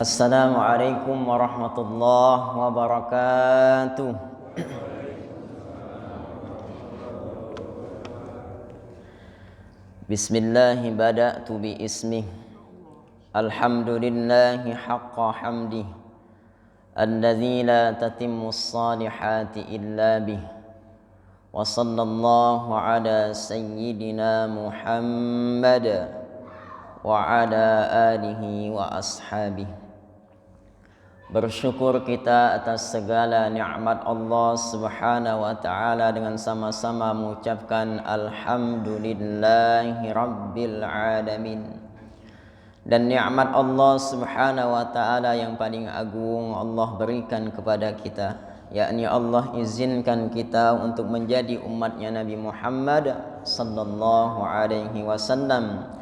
Assalamualaikum warahmatullahi wabarakatuh. Bismillahi bada'tu bi ismih. Alhamdulillahi haqqa hamdih. Alladzi la tatimmu s-salihati illa bih. Wa sallallahu ala sayyidina Muhammad wa ala alihi wa ashabihi. Bersyukur kita atas segala nikmat Allah Subhanahu wa taala dengan sama-sama mengucapkan alhamdulillahi rabbil alamin. Dan nikmat Allah Subhanahu wa taala yang paling agung Allah berikan kepada kita, yakni Allah izinkan kita untuk menjadi umatnya Nabi Muhammad sallallahu alaihi wasallam.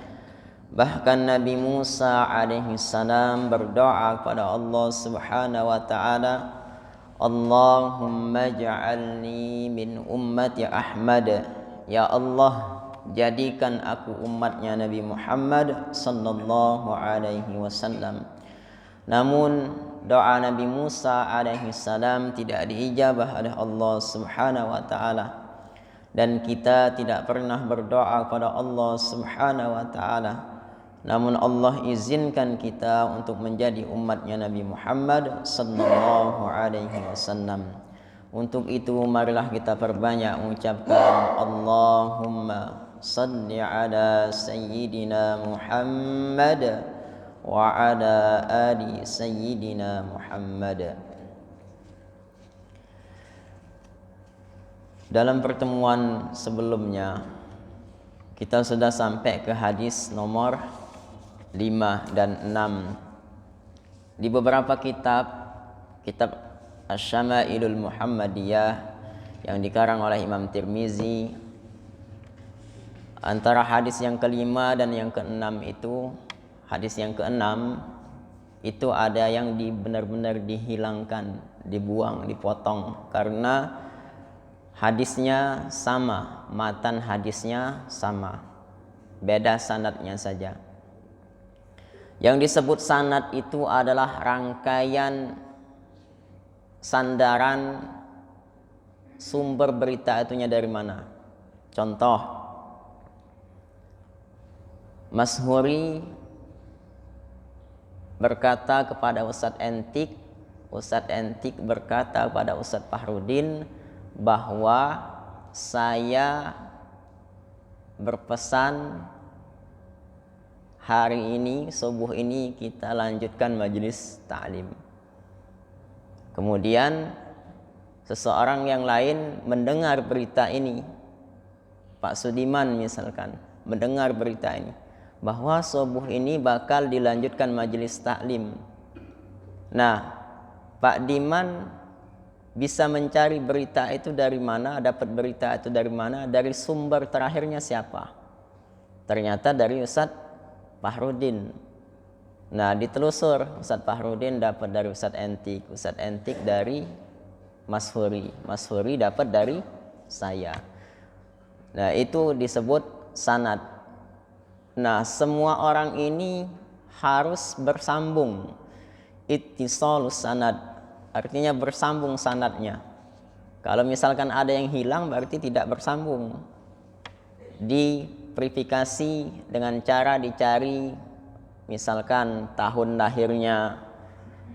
Bahkan Nabi Musa alaihi salam berdoa kepada Allah Subhanahu wa taala, Allahumma ja'alni min ummati Ahmad. Ya Allah, jadikan aku umatnya Nabi Muhammad sallallahu alaihi wasallam. Namun doa Nabi Musa alaihi salam tidak diijabah oleh Allah Subhanahu wa taala. Dan kita tidak pernah berdoa kepada Allah Subhanahu wa taala. Namun Allah izinkan kita untuk menjadi umatnya Nabi Muhammad sallallahu alaihi wasallam. Untuk itu marilah kita perbanyak mengucapkan Allahumma salli ala sayyidina Muhammad wa ala ali sayyidina Muhammad. Dalam pertemuan sebelumnya kita sudah sampai ke hadis nomor 5 dan 6. Di beberapa kitab Asy-Syama'ilul Muhammadiyah yang dikarang oleh Imam Tirmizi, antara hadis yang kelima dan yang keenam itu, hadis yang keenam itu ada yang benar-benar dihilangkan, dibuang, dipotong karena hadisnya sama, matan hadisnya sama, beda sanadnya saja. Yang disebut sanad itu adalah rangkaian sandaran sumber berita itunya dari mana. Contoh, Mashuri berkata kepada Ustadz Entik berkata kepada Ustadz Fahrudin bahwa saya berpesan hari ini, subuh ini kita lanjutkan majelis ta'lim. Kemudian seseorang yang lain mendengar berita ini, Pak Sudiman misalkan, mendengar berita ini bahwa subuh ini bakal dilanjutkan majelis ta'lim. Nah, Pak Diman bisa mencari berita itu dari mana, dapat berita itu dari mana, dari sumber terakhirnya siapa? Ternyata dari Ustadz Fahrudin. Nah, ditelusur, Ustadz Fahrudin dapat dari Ustadz Entik dari Mashuri dapat dari saya. Nah, itu disebut sanad. Nah, semua orang ini harus bersambung. Ittisalus sanad, artinya bersambung sanadnya. Kalau misalkan ada yang hilang berarti tidak bersambung. Diverifikasi dengan cara dicari misalkan tahun lahirnya,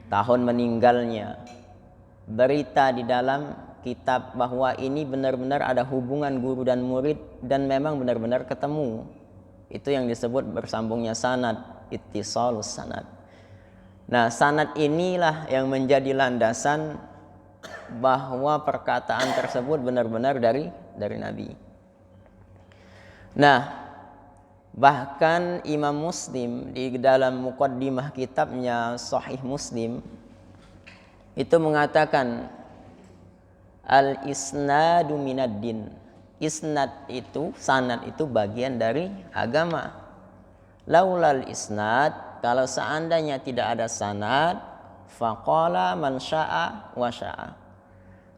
tahun meninggalnya, berita di dalam kitab bahwa ini benar-benar ada hubungan guru dan murid dan memang benar-benar ketemu. Itu yang disebut bersambungnya sanad, ittisalus sanad. Nah, sanad inilah yang menjadi landasan bahwa perkataan tersebut benar-benar dari Nabi. Nah, bahkan Imam Muslim di dalam muqaddimah kitabnya Sahih Muslim itu mengatakan al-isnadu minad-din. Isnad itu, sanad itu bagian dari agama. Laulal isnad, kalau seandainya tidak ada sanad, faqala man syaa wa syaa.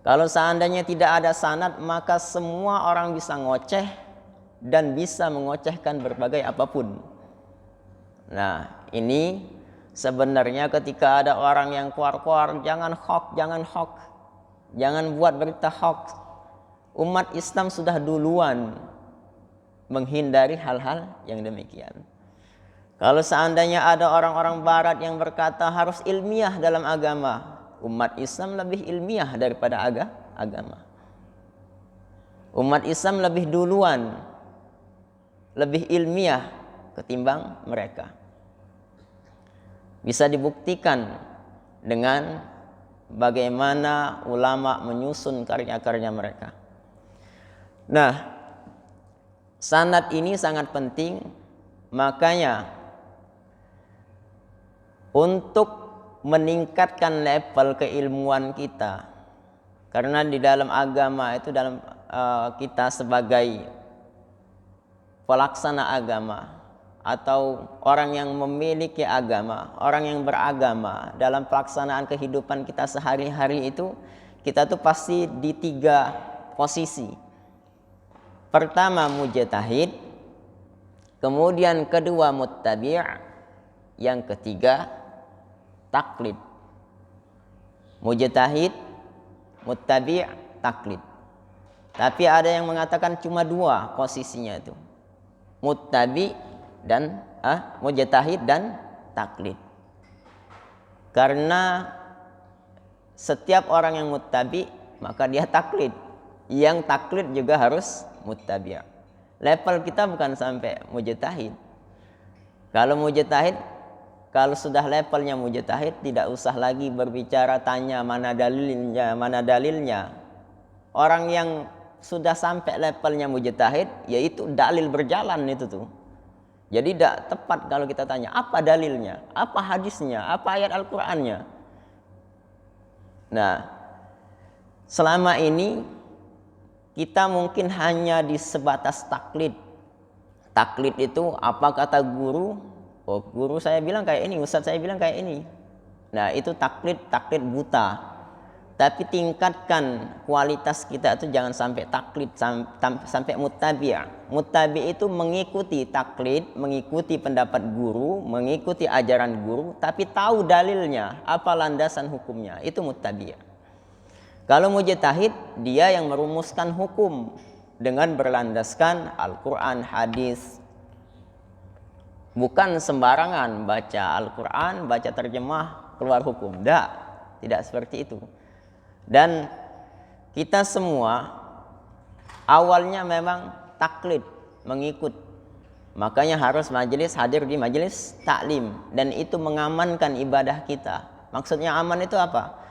Kalau seandainya tidak ada sanad, maka semua orang bisa ngoceh dan bisa mengocehkan berbagai apapun. Nah, ini Sebenarnya ketika ada orang yang keluar-keluar, jangan hoax, jangan buat berita hoax. Umat Islam sudah duluan menghindari hal-hal yang demikian. Kalau seandainya ada orang-orang barat yang berkata harus ilmiah dalam agama, umat Islam lebih ilmiah daripada agama. Umat Islam lebih duluan, lebih ilmiah ketimbang mereka. Bisa dibuktikan dengan bagaimana ulama menyusun karya-karya mereka. Nah, sanad ini sangat penting, makanya untuk meningkatkan level keilmuan kita, karena di dalam agama itu kita sebagai pelaksana agama atau orang yang memiliki agama, orang yang beragama, dalam pelaksanaan kehidupan kita sehari-hari itu, kita tuh pasti di 3 posisi. Pertama mujtahid, kemudian kedua muttabi', yang ketiga taklid. Mujtahid, muttabi', taklid. Tapi ada yang mengatakan cuma 2 posisinya itu. Muttabi' dan mujtahid dan taklid. Karena setiap orang yang muttabi maka dia taklid. Yang taklid juga harus muttabi'. Level kita bukan sampai mujtahid. Kalau mujtahid, kalau sudah levelnya mujtahid, tidak usah lagi berbicara tanya mana dalilnya. Orang yang sudah sampai levelnya mujtahid, yaitu dalil berjalan itu tuh. Jadi tidak tepat kalau kita tanya apa dalilnya, apa hadisnya, apa ayat Al-Qur'annya. Nah, selama ini kita mungkin hanya di sebatas taklid. Taklid itu apa kata guru? Oh, guru saya bilang kayak ini, ustaz saya bilang kayak ini. Nah, itu taklid buta. Tapi tingkatkan kualitas kita itu jangan sampai taklid, sampai muttabi'. Muttabi' itu mengikuti taklid, mengikuti pendapat guru, mengikuti ajaran guru, tapi tahu dalilnya, apa landasan hukumnya. Itu muttabi'. Kalau mujtahid, dia yang merumuskan hukum dengan berlandaskan Al-Quran, hadis. Bukan sembarangan baca Al-Quran, baca terjemah, keluar hukum. Tidak seperti itu. Dan kita semua awalnya memang taklid, mengikut. Makanya harus hadir di majelis taklim, dan itu mengamankan ibadah kita. Maksudnya aman itu apa?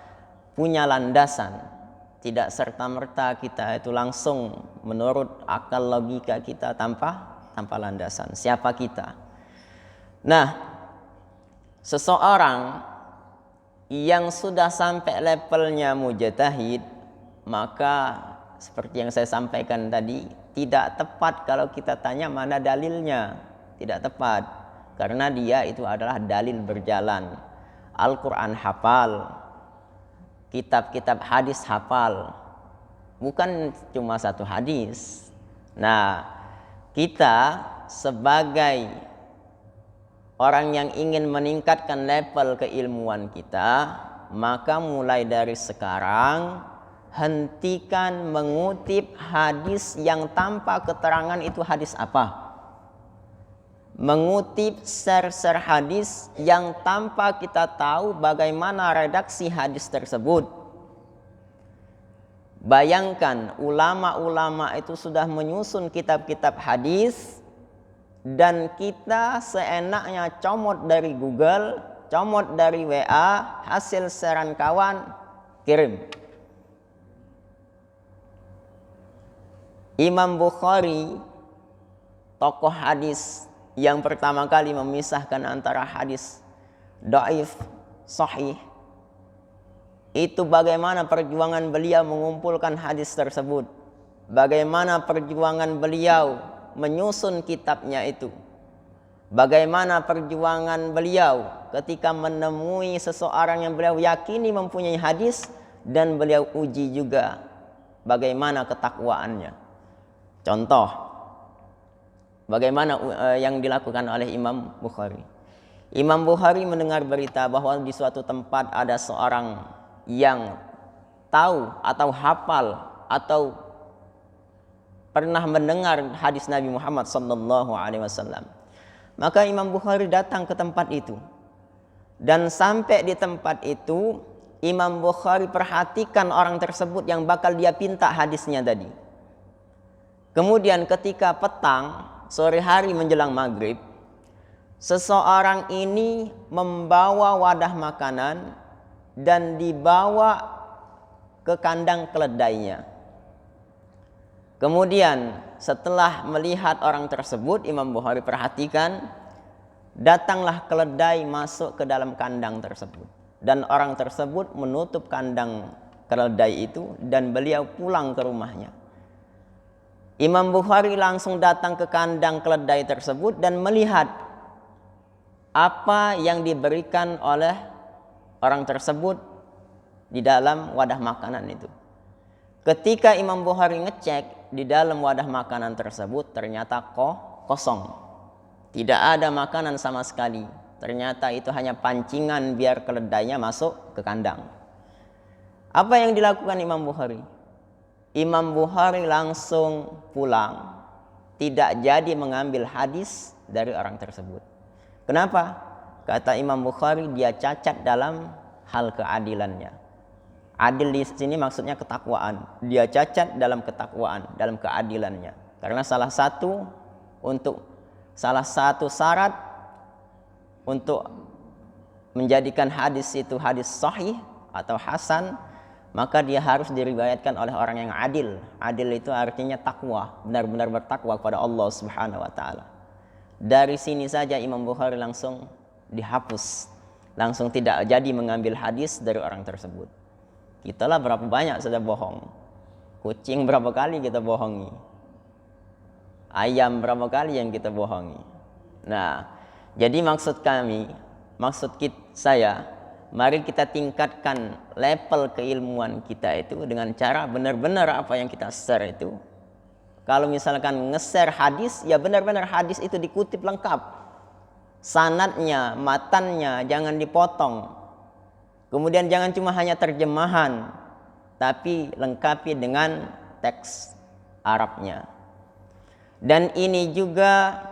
Punya landasan. Tidak serta-merta kita itu langsung menurut akal logika kita tanpa landasan. Siapa kita? Nah, seseorang yang sudah sampai levelnya mujtahid, maka seperti yang saya sampaikan tadi, tidak tepat kalau kita tanya mana dalilnya. Tidak tepat, karena dia itu adalah dalil berjalan. Al-Quran hafal, kitab-kitab hadis hafal, bukan cuma 1 hadis. Nah, kita sebagai orang yang ingin meningkatkan level keilmuan kita, maka mulai dari sekarang hentikan mengutip hadis yang tanpa keterangan itu hadis apa. Mengutip share hadis yang tanpa kita tahu bagaimana redaksi hadis tersebut. Bayangkan ulama-ulama itu sudah menyusun kitab-kitab hadis, dan kita seenaknya comot dari Google, comot dari WA, hasil sharean kawan, kirim. Imam Bukhari, tokoh hadis yang pertama kali memisahkan antara hadis dhaif, sahih. Itu bagaimana perjuangan beliau mengumpulkan hadis tersebut. Bagaimana perjuangan beliau menyusun kitabnya itu. Bagaimana perjuangan beliau ketika menemui seseorang yang beliau yakini mempunyai hadis, dan beliau uji juga bagaimana ketakwaannya. Contoh, bagaimana yang dilakukan oleh Imam Bukhari. Imam Bukhari mendengar berita bahwa di suatu tempat ada seorang yang tahu atau hafal atau pernah mendengar hadis Nabi Muhammad sallallahu alaihi wasallam. Maka Imam Bukhari datang ke tempat itu. Dan sampai di tempat itu, Imam Bukhari perhatikan orang tersebut yang bakal dia pinta hadisnya tadi. Kemudian ketika petang, sore hari menjelang maghrib, seseorang ini membawa wadah makanan dan dibawa ke kandang keledainya. Kemudian setelah melihat orang tersebut, Imam Bukhari perhatikan, datanglah keledai masuk ke dalam kandang tersebut. Dan orang tersebut menutup kandang keledai itu dan beliau pulang ke rumahnya. Imam Bukhari langsung datang ke kandang keledai tersebut dan melihat apa yang diberikan oleh orang tersebut di dalam wadah makanan itu. Ketika Imam Bukhari ngecek di dalam wadah makanan tersebut, ternyata kosong. Tidak ada makanan sama sekali. Ternyata itu hanya pancingan biar keledainya masuk ke kandang. Apa yang dilakukan Imam Bukhari? Imam Bukhari langsung pulang, tidak jadi mengambil hadis dari orang tersebut. Kenapa? Kata Imam Bukhari, dia cacat dalam hal keadilannya. Adil di sini maksudnya ketakwaan. Dia cacat dalam ketakwaan, dalam keadilannya. Karena salah satu syarat untuk menjadikan hadis itu hadis sahih atau hasan, maka dia harus diriwayatkan oleh orang yang adil. Adil itu artinya takwa, benar-benar bertakwa kepada Allah Subhanahu wa taala. Dari sini saja Imam Bukhari langsung dihapus. Langsung tidak jadi mengambil hadis dari orang tersebut. Kitalah berapa banyak sudah bohong. Kucing berapa kali kita bohongi. Ayam berapa kali yang kita bohongi. Nah, jadi maksud saya, mari kita tingkatkan level keilmuan kita itu dengan cara benar-benar apa yang kita share itu. Kalau misalkan nge-share hadis, ya benar-benar hadis itu dikutip lengkap. Sanadnya, matannya jangan dipotong. Kemudian jangan cuma hanya terjemahan, tapi lengkapi dengan teks Arabnya. Dan ini juga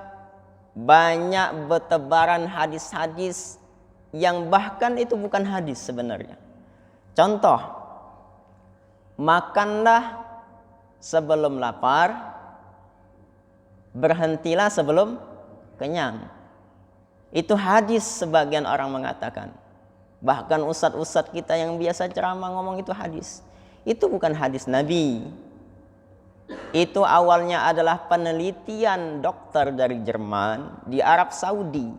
banyak bertebaran hadis-hadis yang bahkan itu bukan hadis sebenarnya. Contoh, makanlah sebelum lapar, berhentilah sebelum kenyang. Itu hadis sebagian orang mengatakan. Bahkan ustadz-ustadz kita yang biasa ceramah ngomong itu hadis. Itu bukan hadis Nabi. Itu awalnya adalah penelitian dokter dari Jerman di Arab Saudi.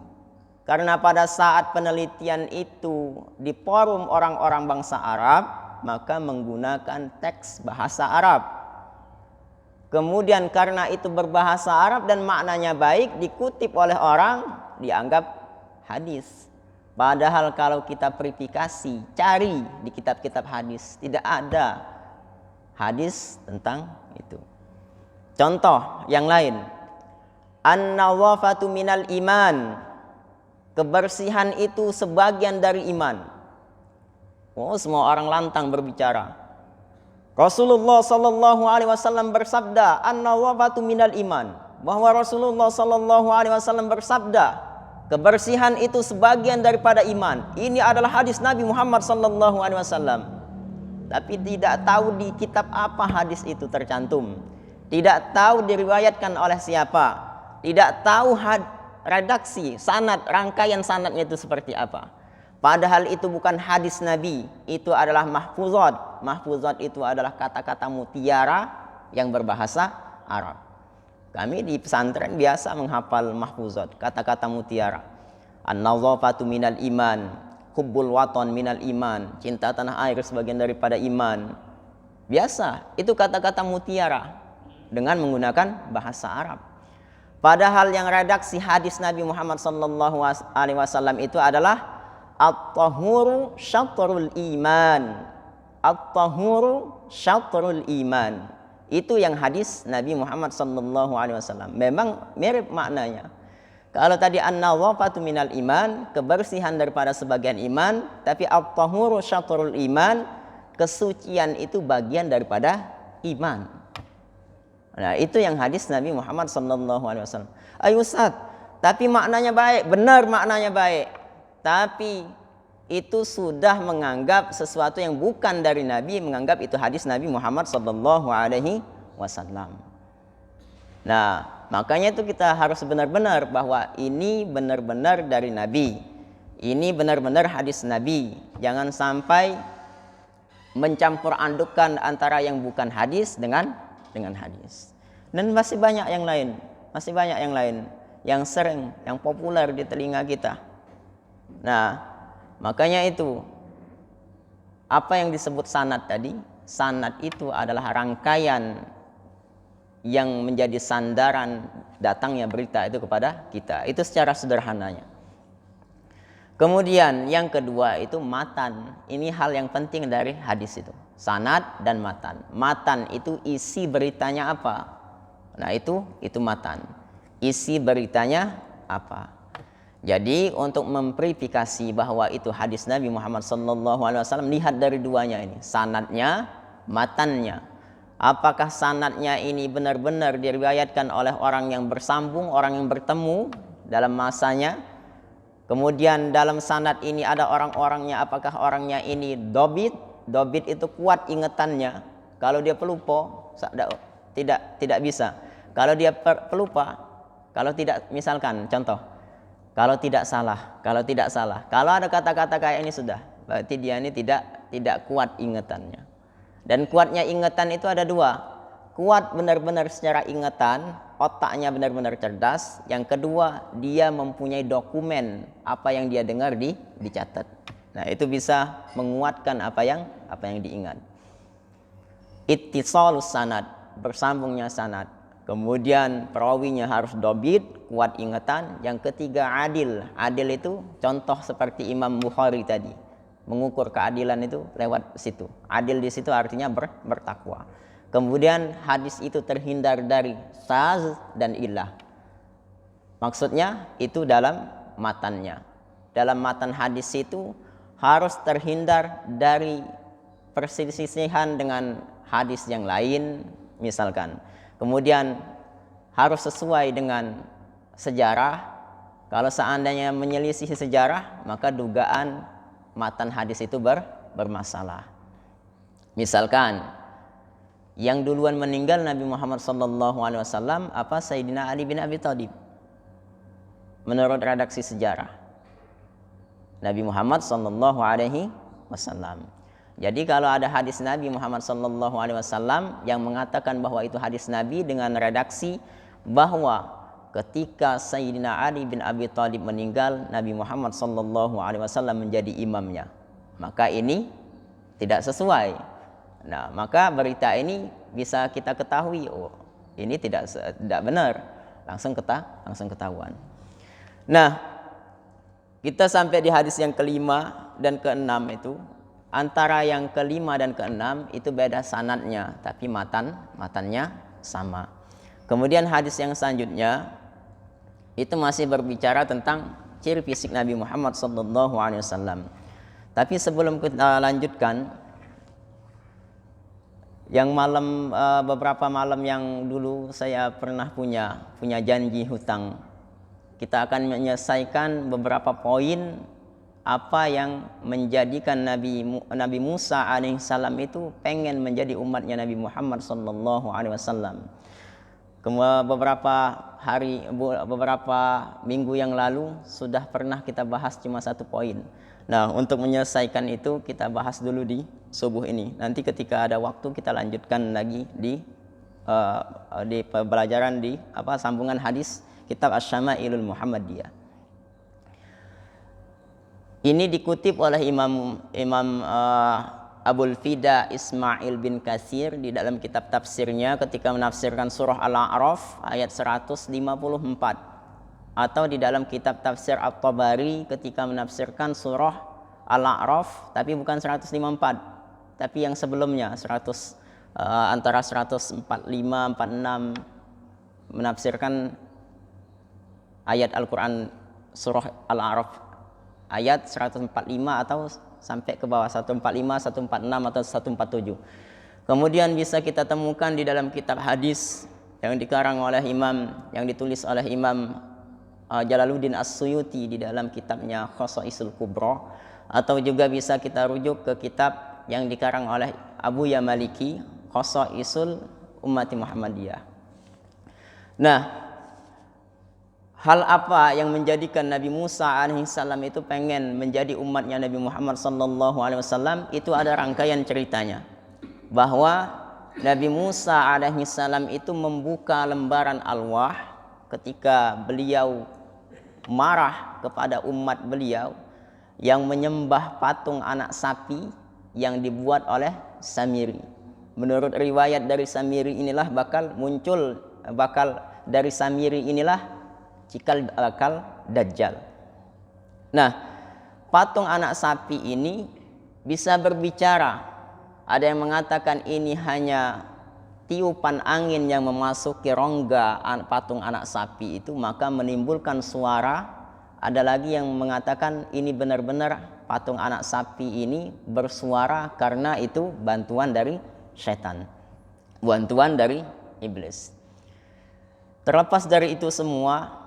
Karena pada saat penelitian itu di forum orang-orang bangsa Arab, maka menggunakan teks bahasa Arab. Kemudian karena itu berbahasa Arab dan maknanya baik, dikutip oleh orang, dianggap hadis. Padahal kalau kita verifikasi, cari di kitab-kitab hadis, tidak ada hadis tentang itu. Contoh yang lain, an-nawafatu minal iman, kebersihan itu sebagian dari iman. Oh, semua orang lantang berbicara. Rasulullah sallallahu alaihi wasallam bersabda, an-nawafatu minal iman, bahwa Rasulullah sallallahu alaihi wasallam bersabda, kebersihan itu sebagian daripada iman. Ini adalah hadis Nabi Muhammad sallallahu alaihi wasallam. Tapi tidak tahu di kitab apa hadis itu tercantum. Tidak tahu diriwayatkan oleh siapa. Tidak tahu redaksi, sanad, rangkaian sanadnya itu seperti apa. Padahal itu bukan hadis Nabi, itu adalah mahfuzat. Mahfuzat itu adalah kata-kata mutiara yang berbahasa Arab. Kami di pesantren biasa menghafal mahfuzat, kata-kata mutiara. An-nazafatu minal iman, hubbul waton minal iman, cinta tanah air sebagian daripada iman. Biasa, itu kata-kata mutiara dengan menggunakan bahasa Arab. Padahal yang redaksi hadis Nabi Muhammad sallallahu alaihi wasallam itu adalah at-tahuru syatrul iman. At-tahuru syatrul iman. Itu yang hadis Nabi Muhammad sallallahu alaihi wasallam. Memang mirip maknanya. Kalau tadi an-nadhafatu minal iman, kebersihan daripada sebagian iman, tapi at-tahuru syatrul iman, kesucian itu bagian daripada iman. Nah, itu yang hadis Nabi Muhammad SAW. Ayo Ustaz, tapi maknanya baik, benar maknanya baik. Tapi itu sudah menganggap sesuatu yang bukan dari Nabi, menganggap itu hadis Nabi Muhammad SAW. Nah, makanya itu kita harus benar-benar bahwa ini benar-benar dari Nabi. Ini benar-benar hadis Nabi. Jangan sampai mencampur adukkan antara yang bukan hadis dengan hadis. Dan masih banyak yang lain, yang sering, yang populer di telinga kita. Nah, makanya itu apa yang disebut sanad tadi, sanad itu adalah rangkaian yang menjadi sandaran datangnya berita itu kepada kita. Itu secara sederhananya. Kemudian yang kedua itu matan. Ini hal yang penting dari hadis itu. Sanad dan matan. Matan itu isi beritanya apa? Nah, itu matan. Isi beritanya apa? Jadi untuk memverifikasi bahwa itu hadis Nabi Muhammad SAW, lihat dari duanya ini, sanadnya, matannya. Apakah sanadnya ini benar-benar diriwayatkan oleh orang yang bersambung, orang yang bertemu dalam masanya. Kemudian dalam sanad ini ada orang-orangnya, apakah orangnya ini dobit? Dobit itu kuat ingatannya. Kalau dia pelupa, tidak bisa. Kalau dia pelupa, kalau tidak, misalkan contoh, kalau tidak salah. Kalau ada kata-kata kayak ini sudah, berarti dia ini tidak kuat ingatannya. Dan kuatnya ingatan itu ada dua. Kuat benar-benar secara ingatan, otaknya benar-benar cerdas. Yang kedua, dia mempunyai dokumen apa yang dia dengar dicatat. Nah, itu bisa menguatkan apa yang diingat. Ittisalus sanad, bersambungnya sanad. Kemudian perawinya harus dobit, kuat ingatan. Yang ketiga adil. Adil itu contoh seperti Imam Bukhari tadi. Mengukur keadilan itu lewat situ. Adil di situ artinya bertakwa. Kemudian hadis itu terhindar dari syadz dan illah. Maksudnya itu dalam matannya. Dalam matan hadis itu harus terhindar dari perselisihan dengan hadis yang lain misalkan. Kemudian harus sesuai dengan sejarah. Kalau seandainya menyelisih sejarah, maka dugaan matan hadis itu bermasalah. Misalkan yang duluan meninggal Nabi Muhammad SAW apa Sayyidina Ali bin Abi Thalib. Menurut redaksi sejarah Nabi Muhammad SAW. Jadi kalau ada hadis Nabi Muhammad SAW yang mengatakan bahwa itu hadis Nabi dengan redaksi bahwa ketika Sayyidina Ali bin Abi Thalib meninggal, Nabi Muhammad SAW menjadi imamnya, maka ini tidak sesuai. Nah, maka berita ini bisa kita ketahui, oh ini tidak benar, langsung ketahuan. Nah, kita sampai di hadis yang kelima dan keenam itu. Antara yang kelima dan keenam itu beda sanadnya, tapi matannya sama. Kemudian hadis yang selanjutnya itu masih berbicara tentang ciri fisik Nabi Muhammad SAW. Tapi sebelum kita lanjutkan, yang beberapa malam yang dulu saya pernah punya janji hutang. Kita akan menyelesaikan beberapa poin apa yang menjadikan Nabi Musa alaihissalam itu pengen menjadi umatnya Nabi Muhammad SAW. Beberapa minggu yang lalu sudah pernah kita bahas cuma satu poin. Nah, untuk menyelesaikan itu kita bahas dulu di subuh ini. Nanti ketika ada waktu kita lanjutkan lagi di pembelajaran di sambungan hadis kitab Asy-Syama'ilul Muhammadiyah. Ini dikutip oleh Imam Abul Fida Ismail bin Katsir di dalam kitab tafsirnya ketika menafsirkan surah Al-A'raf ayat 154, atau di dalam kitab tafsir At-Tabari ketika menafsirkan surah Al-A'raf tapi bukan 154 tapi yang sebelumnya antara 145 46 menafsirkan ayat Al-Quran surah Al-A'raf ayat 145 atau sampai ke bawah 145, 146 atau 147. Kemudian bisa kita temukan di dalam kitab hadis yang dikarang oleh yang ditulis oleh Imam Jalaluddin As-Suyuti di dalam kitabnya Khosaisul Kubra, atau juga bisa kita rujuk ke kitab yang dikarang oleh Abu Ya Maliki Khosaisul Ummati Muhammadiyah. Nah, hal apa yang menjadikan Nabi Musa alaihissalam itu pengen menjadi umatnya Nabi Muhammad sallallahu alaihi wasallam? Itu ada rangkaian ceritanya, bahwa Nabi Musa alaihissalam itu membuka lembaran alwah ketika beliau marah kepada umat beliau yang menyembah patung anak sapi yang dibuat oleh Samiri. Menurut riwayat dari Samiri inilah bakal dari Samiri inilah cikal bakal Dajjal. Nah, patung anak sapi ini bisa berbicara. Ada yang mengatakan ini hanya tiupan angin yang memasuki rongga patung anak sapi itu maka menimbulkan suara. Ada lagi yang mengatakan ini benar-benar patung anak sapi ini bersuara karena itu bantuan dari setan, bantuan dari iblis. Terlepas dari itu semua,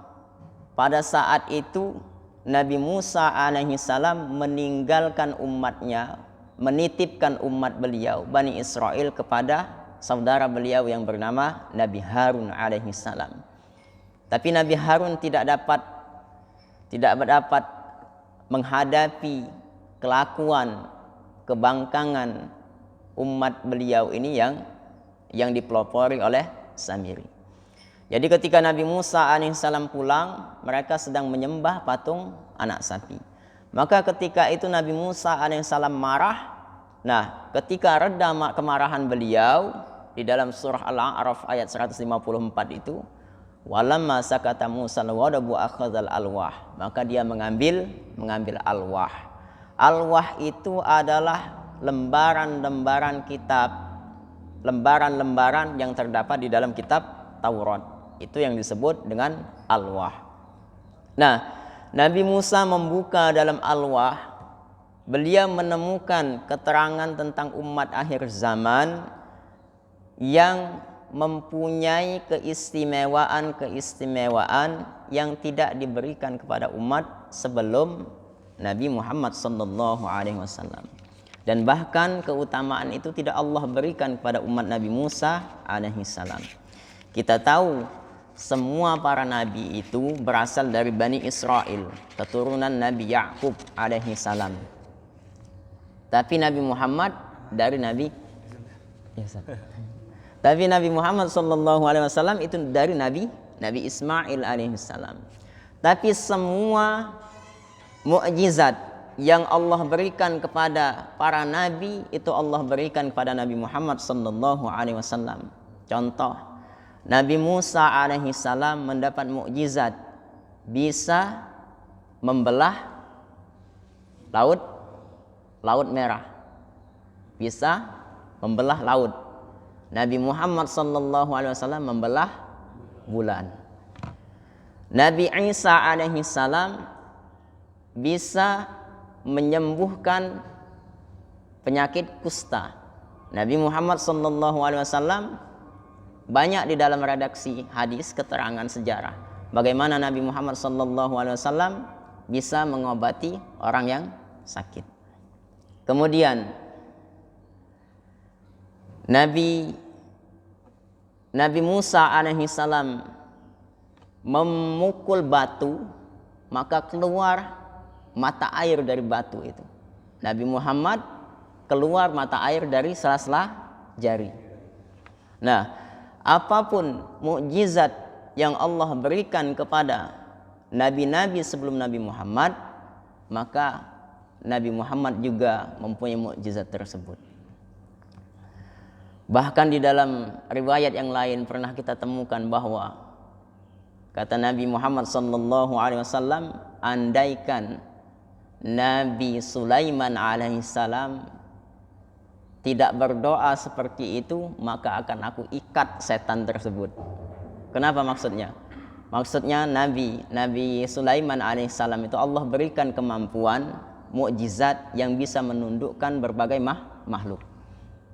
pada saat itu Nabi Musa alaihissalam meninggalkan umatnya, menitipkan umat beliau Bani Israel kepada saudara beliau yang bernama Nabi Harun alaihissalam. Tapi Nabi Harun tidak dapat menghadapi kelakuan kebangkangan umat beliau ini yang dipelopori oleh Samiri. Jadi ketika Nabi Musa alaihissalam pulang, mereka sedang menyembah patung anak sapi. Maka ketika itu Nabi Musa alaihissalam marah. Nah, ketika reda kemarahan beliau di dalam surah Al-A'raf ayat 154 itu, walamma sakata Musa al-ghadabu akhadzal alwah, maka dia mengambil alwah. Alwah itu adalah lembaran-lembaran kitab, lembaran-lembaran yang terdapat di dalam kitab Taurat. Itu yang disebut dengan alwah. Nah, Nabi Musa membuka dalam alwah, beliau menemukan keterangan tentang umat akhir zaman yang mempunyai keistimewaan yang tidak diberikan kepada umat sebelum Nabi Muhammad sallallahu alaihi wasallam. Dan bahkan keutamaan itu tidak Allah berikan kepada umat Nabi Musa alaihi salam. Kita tahu semua para nabi itu berasal dari Bani Israel, keturunan Nabi Yakub alaihi salam. Tapi Nabi Muhammad dari Nabi Muhammad sallallahu alaihi wasallam itu dari Nabi Ismail alaihi salam. Tapi semua mukjizat yang Allah berikan kepada para nabi itu Allah berikan kepada Nabi Muhammad sallallahu alaihi wasallam. Contoh, Nabi Musa alaihi salam mendapat mukjizat bisa membelah laut merah. Bisa membelah laut. Nabi Muhammad sallallahu alaihi wasallam membelah bulan. Nabi Isa alaihi salam bisa menyembuhkan penyakit kusta. Nabi Muhammad sallallahu alaihi wasallam banyak di dalam redaksi hadis keterangan sejarah bagaimana Nabi Muhammad sallallahu alaihi wasallam bisa mengobati orang yang sakit. Kemudian Nabi Musa alaihi salam memukul batu, maka keluar mata air dari batu itu. Nabi Muhammad keluar mata air dari sela-sela jari. Nah, apapun mukjizat yang Allah berikan kepada nabi-nabi sebelum Nabi Muhammad, maka Nabi Muhammad juga mempunyai mukjizat tersebut. Bahkan di dalam riwayat yang lain pernah kita temukan bahwa kata Nabi Muhammad sallallahu alaihi wasallam, andaikan Nabi Sulaiman alaihissalam tidak berdoa seperti itu, maka akan aku ikat setan tersebut. Kenapa maksudnya? Maksudnya Nabi Sulaiman alaihissalam itu Allah berikan kemampuan mukjizat yang bisa menundukkan berbagai makhluk.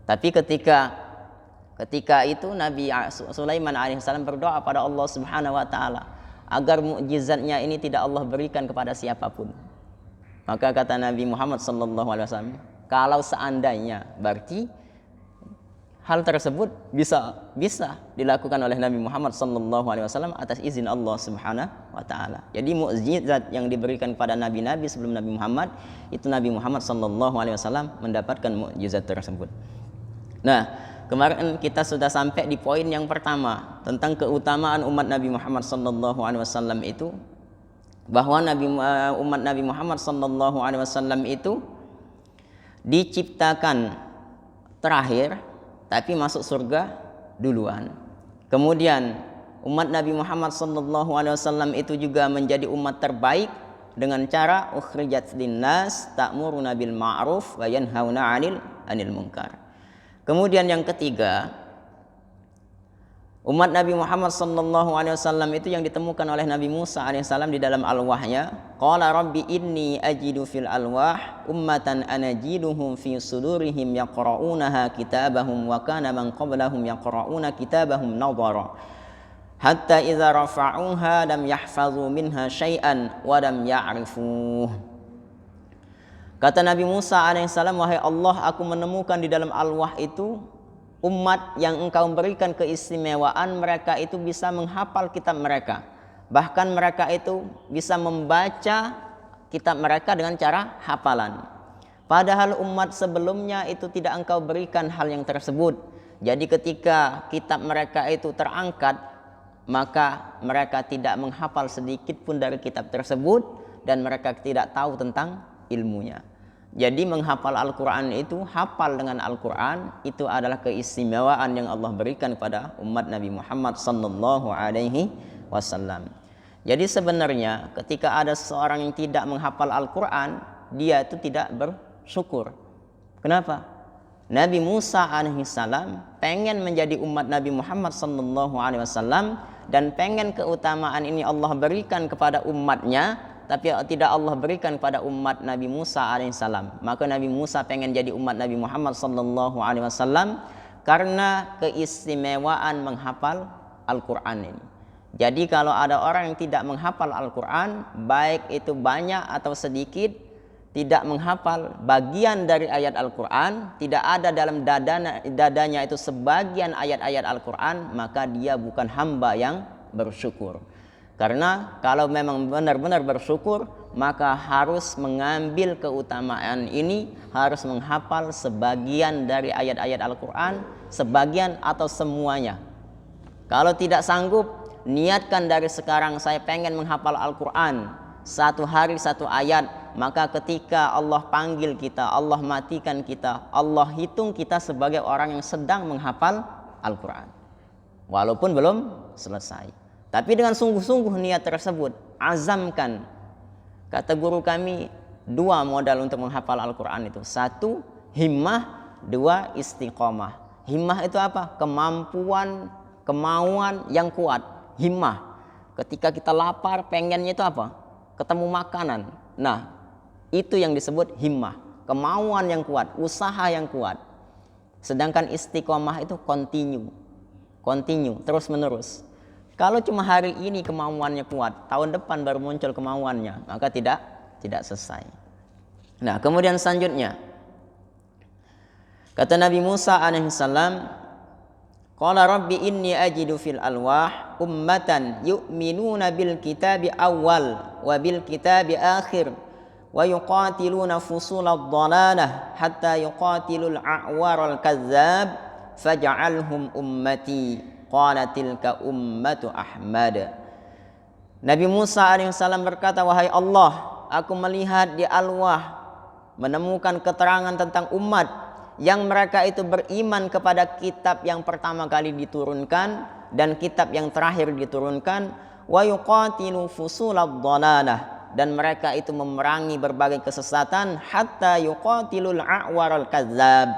Tapi ketika itu Nabi Sulaiman alaihissalam berdoa pada Allah Subhanahu wa taala agar mukjizatnya ini tidak Allah berikan kepada siapapun. Maka kata Nabi Muhammad sallallahu alaihi wasallam, kalau seandainya berarti hal tersebut bisa dilakukan oleh Nabi Muhammad sallallahu alaihi wasallam atas izin Allah Subhanahu wa taala. Jadi mukjizat yang diberikan kepada nabi-nabi sebelum Nabi Muhammad, itu Nabi Muhammad sallallahu alaihi wasallam mendapatkan mukjizat tersebut. Nah, kemarin kita sudah sampai di poin yang pertama tentang keutamaan umat Nabi Muhammad sallallahu alaihi wasallam itu, bahwa umat Nabi Muhammad sallallahu alaihi wasallam itu diciptakan terakhir tapi masuk surga duluan. Kemudian umat Nabi Muhammad sallallahu alaihi wasallam itu juga menjadi umat terbaik dengan cara ukhrijat linnas ta'muruna bil ma'ruf wa yanhauna 'anil munkar. Kemudian yang ketiga, umat Nabi Muhammad sallallahu alaihi wasallam itu yang ditemukan oleh Nabi Musa alaihissalam di dalam alwahnya, qala rabbi inni ajidu fil alwah ummatan anajiduhum fi sudurihim yaqra'unaha kitabahum wa kana man qablahum yaqra'una kitabahum nadhara hatta idza rafa'uha lam yahfazu minha syai'an wa lam ya'rifuh. Kata Nabi Musa alaihissalam, wahai Allah, aku menemukan di dalam alwah itu umat yang engkau berikan keistimewaan, mereka itu bisa menghafal kitab mereka. Bahkan mereka itu bisa membaca kitab mereka dengan cara hafalan. Padahal umat sebelumnya itu tidak engkau berikan hal yang tersebut. Jadi ketika kitab mereka itu terangkat, maka mereka tidak menghafal sedikit pun dari kitab tersebut dan mereka tidak tahu tentang ilmunya. Jadi menghafal Al-Quran itu, hafal dengan Al-Quran, itu adalah keistimewaan yang Allah berikan kepada umat Nabi Muhammad sallallahu alaihi wasallam. Jadi sebenarnya ketika ada seorang yang tidak menghafal Al-Quran, dia itu tidak bersyukur. Kenapa? Nabi Musa alaihissalam pengen menjadi umat Nabi Muhammad sallallahu alaihi wasallam dan pengen keutamaan ini Allah berikan kepada umatnya, tapi tidak Allah berikan pada umat Nabi Musa alaihissalam. Maka Nabi Musa pengen jadi umat Nabi Muhammad sallallahu alaihi wasallam karena keistimewaan menghafal Al-Quran ini. Jadi kalau ada orang yang tidak menghafal Al-Quran, baik itu banyak atau sedikit, tidak menghafal bagian dari ayat Al-Quran, tidak ada dalam dadanya itu sebagian ayat-ayat Al-Quran, maka dia bukan hamba yang bersyukur. Karena kalau memang benar-benar bersyukur, maka harus mengambil keutamaan ini, harus menghafal sebagian dari ayat-ayat Al-Quran, sebagian atau semuanya. Kalau tidak sanggup, niatkan dari sekarang, saya pengen menghafal Al-Quran, satu hari satu ayat. Maka ketika Allah panggil kita, Allah matikan kita, Allah hitung kita sebagai orang yang sedang menghafal Al-Quran, walaupun belum selesai. Tapi dengan sungguh-sungguh niat tersebut, azamkan. Kata guru kami, dua modal untuk menghafal Al-Quran itu. Satu, himmah. Dua, istiqomah. Himmah itu apa? Kemauan yang kuat. Himmah. Ketika kita lapar, pengennya itu apa? Ketemu makanan. Nah, itu yang disebut himmah. Kemauan yang kuat, usaha yang kuat. Sedangkan istiqomah itu continue, terus menerus. Kalau cuma hari ini kemauannya kuat, tahun depan baru muncul kemauannya, maka tidak selesai. Nah, kemudian selanjutnya kata Nabi Musa alaihissalam, qala rabbi inni ajidu fil alwah ummatan yu'minuna bil kitabi awal wa bil kitabi akhir wa yuqatiluna fusulad dhalalah hatta yuqatilul a'waral kazzab faj'alhum ummati qala tilka ummatu Ahmad. Nabi Musa alaihissalam berkata, wahai Allah, aku melihat di alwah, menemukan keterangan tentang umat yang mereka itu beriman kepada kitab yang pertama kali diturunkan dan kitab yang terakhir diturunkan, wa yuqatilu fusulad dhalalah, dan mereka itu memerangi berbagai kesesatan, hatta yuqatilul a'waral kazzab,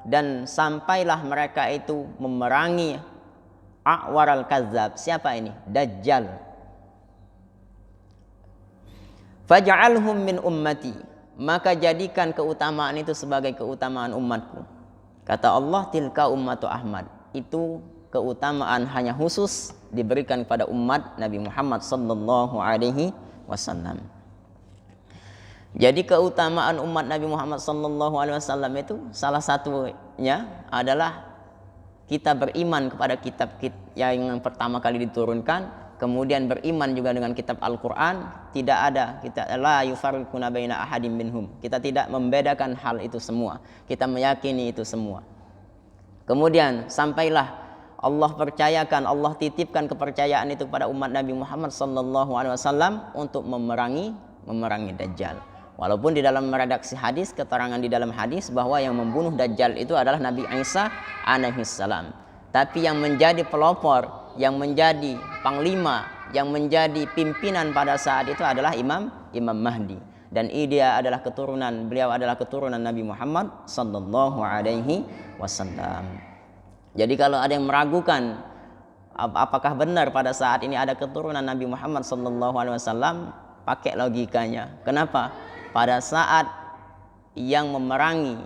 dan sampailah mereka itu memerangi a'waral kazzab. Siapa ini? Dajjal. Faj'alhum min ummati, maka jadikan keutamaan itu sebagai keutamaan umatku. Kata Allah, tilka ummatu Ahmad, itu keutamaan hanya khusus diberikan kepada umat Nabi Muhammad sallallahu alaihi wasallam. Jadi keutamaan umat Nabi Muhammad sallallahu alaihi wasallam itu salah satunya adalah kita beriman kepada kitab yang pertama kali diturunkan, kemudian beriman juga dengan kitab Al-Qur'an. Tidak ada, kita la yufarriquna baina ahadin minhum. Kita tidak membedakan hal itu semua. Kita meyakini itu semua. Kemudian sampailah Allah percayakan, Allah titipkan kepercayaan itu kepada umat Nabi Muhammad sallallahu alaihi wasallam untuk memerangi Dajjal. Walaupun di dalam redaksi hadis, keterangan di dalam hadis bahwa yang membunuh Dajjal itu adalah Nabi Isa alaihissalam. Tapi yang menjadi pelopor, yang menjadi panglima, yang menjadi pimpinan pada saat itu adalah Imam Mahdi. Dan beliau adalah keturunan Nabi Muhammad sallallahu alaihi wasallam. Jadi kalau ada yang meragukan apakah benar pada saat ini ada keturunan Nabi Muhammad sallallahu alaihi wasallam, pakai logikanya. Kenapa? Pada saat yang memerangi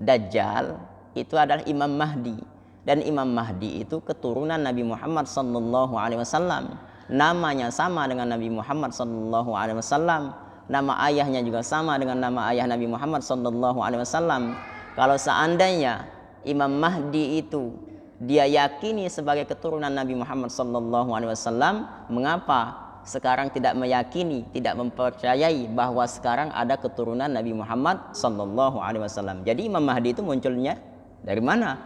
Dajjal itu adalah Imam Mahdi, dan Imam Mahdi itu keturunan Nabi Muhammad sallallahu alaihi wasallam. Namanya sama dengan Nabi Muhammad sallallahu alaihi wasallam, nama ayahnya juga sama dengan nama ayah Nabi Muhammad sallallahu alaihi wasallam. Kalau seandainya Imam Mahdi itu dia yakini sebagai keturunan Nabi Muhammad sallallahu alaihi wasallam, mengapa sekarang tidak meyakini, tidak mempercayai bahwa sekarang ada keturunan Nabi Muhammad sallallahu alaihi wasallam? Jadi Imam Mahdi itu munculnya dari mana?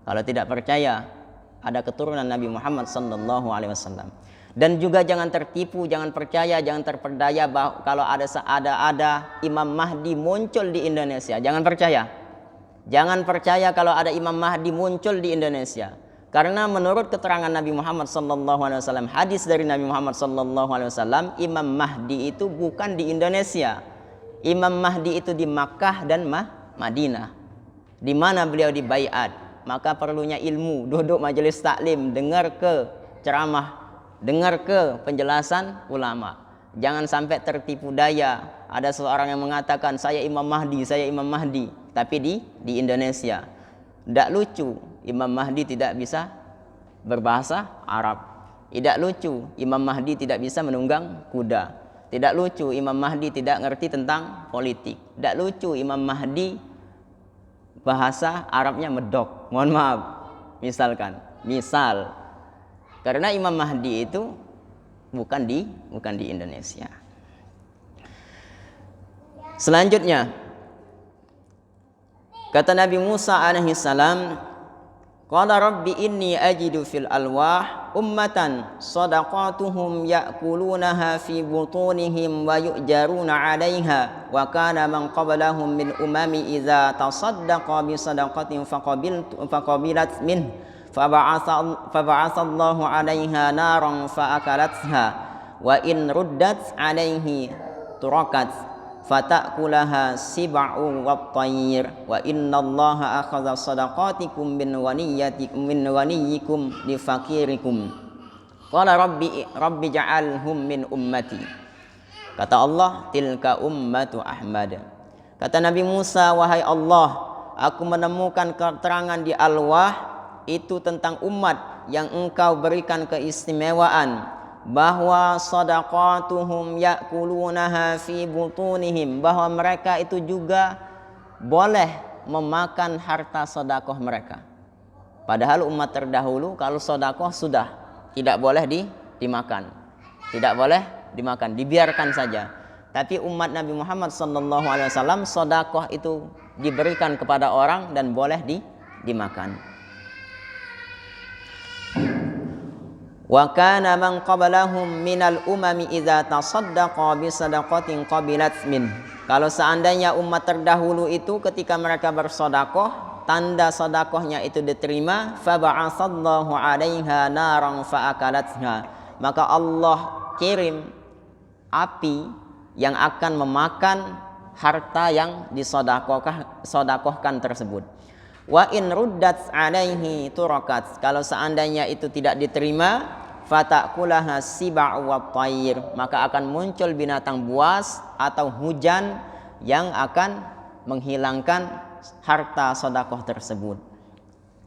Kalau tidak percaya ada keturunan Nabi Muhammad sallallahu alaihi wasallam. Dan juga jangan tertipu, jangan percaya, jangan terperdaya bahwa kalau ada Imam Mahdi muncul di Indonesia. Jangan percaya. Jangan percaya kalau ada Imam Mahdi muncul di Indonesia. Karena menurut keterangan Nabi Muhammad sallallahu alaihi wasallam, hadis dari Nabi Muhammad sallallahu alaihi wasallam, Imam Mahdi itu bukan di Indonesia. Imam Mahdi itu di Makkah dan Madinah, di mana beliau dibaiat. Maka perlunya ilmu, duduk majelis taklim, dengar ke ceramah, dengar ke penjelasan ulama. Jangan sampai tertipu daya. Ada seorang yang mengatakan saya Imam Mahdi, tapi di Indonesia. Tidak lucu, Imam Mahdi tidak bisa berbahasa Arab. Tidak lucu, Imam Mahdi tidak bisa menunggang kuda. Tidak lucu, Imam Mahdi tidak ngerti tentang politik. Tidak lucu, Imam Mahdi bahasa Arabnya medok. Mohon maaf, misal. Karena Imam Mahdi itu bukan di Indonesia. Selanjutnya, kata Nabi Musa alaihi salam, qala rabbi inni ajidu fil alwah ummatan sadaqatuhum ya'kulunaha fi butunihim wa yu'jaruna 'alaiha wa kana man qablahum min umami idza tasaddaqa bi sadaqatin faqabilat min faba'atha Allahu 'alaiha naran fa'akalatha wa in ruddat 'alaihi turakat fatakulaha sib'u wat-tayr wa innallaha akhadha sadaqatikum min ghaniyyikum li fakirikum qala rabbi ja'alhum min ummati. Kata Allah, tilka ummatu Ahmad. Kata Nabi Musa, wahai Allah, aku menemukan keterangan di Al-Wah itu tentang umat yang engkau berikan keistimewaan, bahwa sadaqatuhum ya'kulunaha fi butunihim, bahwa mereka itu juga boleh memakan harta sedekah mereka. Padahal umat terdahulu kalau sedekah sudah tidak boleh dimakan. Tidak boleh dimakan, dibiarkan saja. Tapi umat Nabi Muhammad sallallahu alaihi wasallam sedekah itu diberikan kepada orang dan boleh dimakan. Wa kana man qablahum minal umami idza tasaddaqa bi sadaqatin qabilat min. Kalau seandainya umat terdahulu itu ketika mereka bersedekah, tanda sedekahnya itu diterima, fa ba'atsallahu 'alaiha naran fa akalatha. Maka Allah kirim api yang akan memakan harta yang disedekahkan tersebut. Wa in ruddat 'alaihi turakat. Kalau seandainya itu tidak diterima, fatakulaha siba'u wat tayr, maka akan muncul binatang buas atau hujan yang akan menghilangkan harta sedekah tersebut.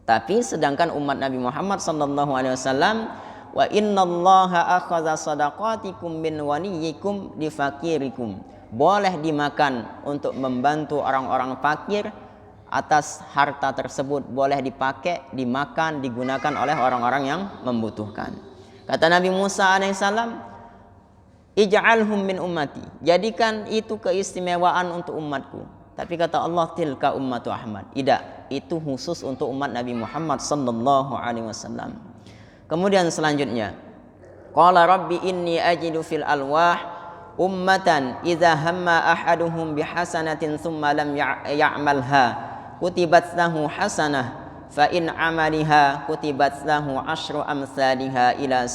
Tapi sedangkan umat Nabi Muhammad sallallahu alaihi wasallam, wa innallaha akhadha sadaqatikum min waniyikum li fakirikum, boleh dimakan untuk membantu orang-orang fakir atas harta tersebut, boleh dipakai, dimakan, digunakan oleh orang-orang yang membutuhkan. Kata Nabi Musa alaihissalam, ij'alhum min ummati, jadikan itu keistimewaan untuk umatku. Tapi kata Allah, tilka ummatu Ahmad, tidak, itu khusus untuk umat Nabi Muhammad sallallahu alaihi wasallam. Kemudian selanjutnya, qala rabbi inni ajidu fil alwah ummatan idza hamma ahaduhum bihasanatin thumma lam ya'malha kutibat lahu hasanah fa in amaliha kutibat lahu asyru amsalha ila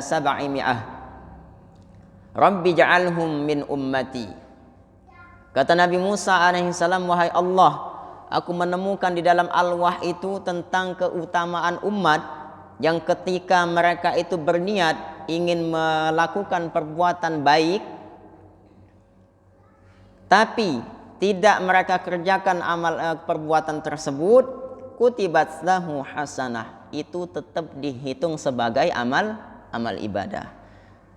sab'imi'ah rabbi ja'alhum min ummati. Kata Nabi Musa alaihissalam, wahai Allah, aku menemukan di dalam alwah itu tentang keutamaan umat yang ketika mereka itu berniat ingin melakukan perbuatan baik tapi tidak mereka kerjakan amal perbuatan tersebut, kutibat lahu hasanah, itu tetap dihitung sebagai amal ibadah.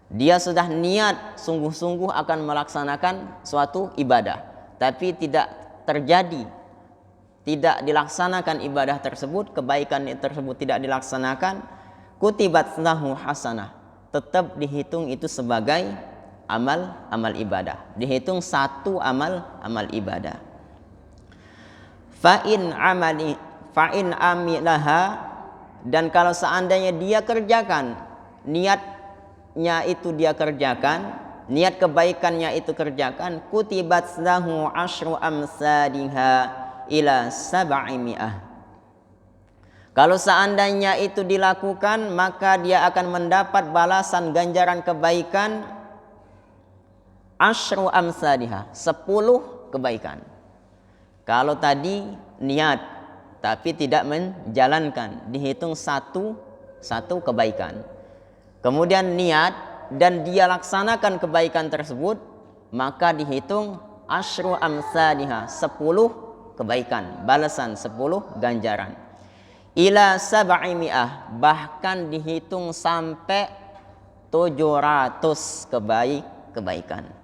Dia sudah niat sungguh-sungguh akan melaksanakan suatu ibadah, tapi tidak terjadi, tidak dilaksanakan ibadah tersebut, kebaikan tersebut tidak dilaksanakan, kutibat lahu hasanah, tetap dihitung itu sebagai amal ibadah, dihitung satu amal ibadah. Fa'in amilaha, dan kalau seandainya dia kerjakan, niatnya itu dia kerjakan, niat kebaikannya itu kerjakan, kutibat lahu asyru amsalha ila sab'imi'ah. Kalau seandainya itu dilakukan, maka dia akan mendapat balasan ganjaran kebaikan asyru amsalha, 10 kebaikan. Kalau tadi niat tapi tidak menjalankan, dihitung satu kebaikan. Kemudian niat dan dia laksanakan kebaikan tersebut, maka dihitung asyru amsalha, 10 kebaikan, balasan 10 ganjaran. Ila sab'imi'ah, bahkan dihitung sampai 700 kebaikan.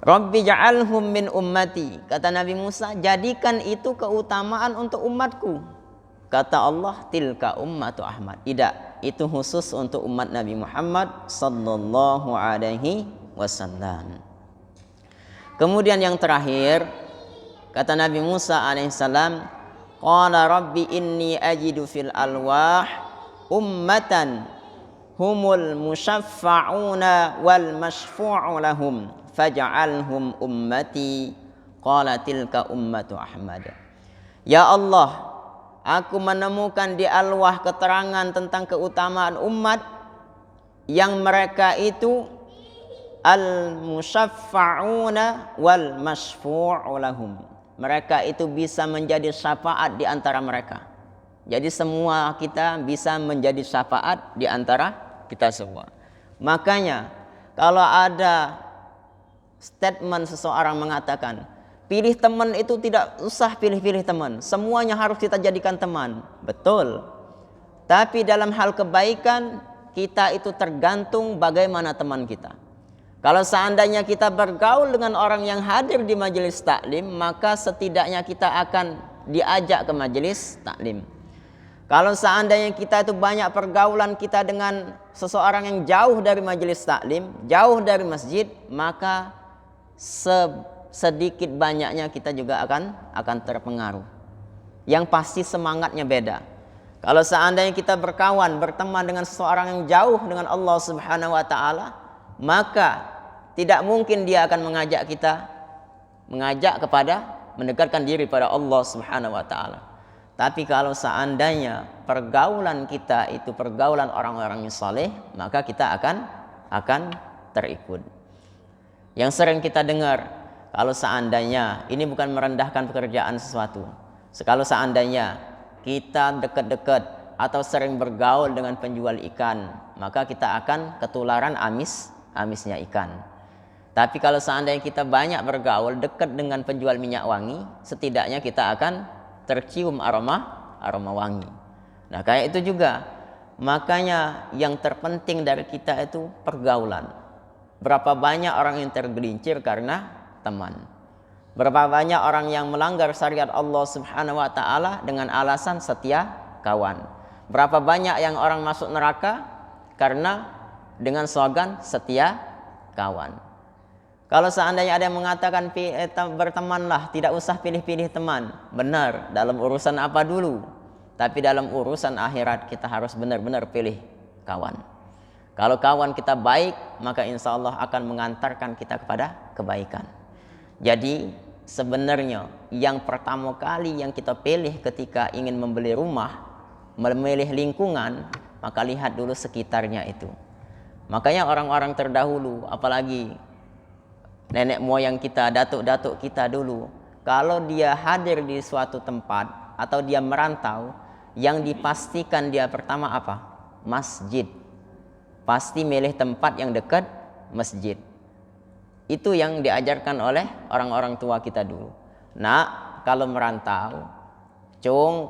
Rabbi ja'alhum min ummati, kata Nabi Musa, jadikan itu keutamaan untuk umatku. Kata Allah, tilka ummatu Ahmad, tidak, itu khusus untuk umat Nabi Muhammad sallallahu alaihi wasallam. Kemudian yang terakhir, kata Nabi Musa alaihissalam, qala rabbi inni ajidu fil alwah ummatan humul musyaffa'una wal masyfu'u lahum faj'alhum ummati, qala tilka ummatu Ahmad. Ya Allah, aku menemukan di alwah keterangan tentang keutamaan umat yang mereka itu al-musyaffa'una wal masyfu'u lahum, mereka itu bisa menjadi syafaat di antara mereka. Jadi semua kita bisa menjadi syafaat di antara kita semua. Makanya kalau ada statement seseorang mengatakan, pilih teman itu tidak usah pilih-pilih teman, semuanya harus kita jadikan teman. Betul. Tapi dalam hal kebaikan, kita itu tergantung bagaimana teman kita. Kalau seandainya kita bergaul dengan orang yang hadir di majelis taklim, maka setidaknya kita akan diajak ke majelis taklim. Kalau seandainya kita itu banyak pergaulan kita dengan seseorang yang jauh dari majelis taklim, jauh dari masjid, maka sedikit banyaknya kita juga akan terpengaruh. Yang pasti semangatnya beda. Kalau seandainya kita berteman dengan seseorang yang jauh dengan Allah Subhanahu wa taala, maka tidak mungkin dia akan mengajak kepada mendekatkan diri pada Allah Subhanahu wa taala. Tapi kalau seandainya pergaulan kita itu pergaulan orang-orang yang saleh, maka kita akan terikut. Yang sering kita dengar, kalau seandainya, ini bukan merendahkan pekerjaan sesuatu, kalau seandainya kita dekat-dekat atau sering bergaul dengan penjual ikan, maka kita akan ketularan amisnya ikan. Tapi kalau seandainya kita banyak bergaul dekat dengan penjual minyak wangi, setidaknya kita akan tercium aroma wangi. Nah, kayak itu juga. Makanya yang terpenting dari kita itu pergaulan. Berapa banyak orang yang tergelincir karena teman. Berapa banyak orang yang melanggar syariat Allah Subhanahu wa taala dengan alasan setia kawan. Berapa banyak yang orang masuk neraka karena dengan slogan setia kawan. Kalau seandainya ada yang mengatakan bertemanlah, tidak usah pilih-pilih teman. Benar, dalam urusan apa dulu? Tapi dalam urusan akhirat kita harus benar-benar pilih kawan. Kalau kawan kita baik, maka insya Allah akan mengantarkan kita kepada kebaikan. Jadi sebenarnya yang pertama kali yang kita pilih ketika ingin membeli rumah, memilih lingkungan, maka lihat dulu sekitarnya itu. Makanya orang-orang terdahulu, apalagi nenek moyang kita, datuk-datuk kita dulu, kalau dia hadir di suatu tempat atau dia merantau, yang dipastikan dia pertama apa? Masjid. Pasti milih tempat yang dekat masjid. Itu yang diajarkan oleh orang-orang tua kita dulu. Nah, kalau merantau,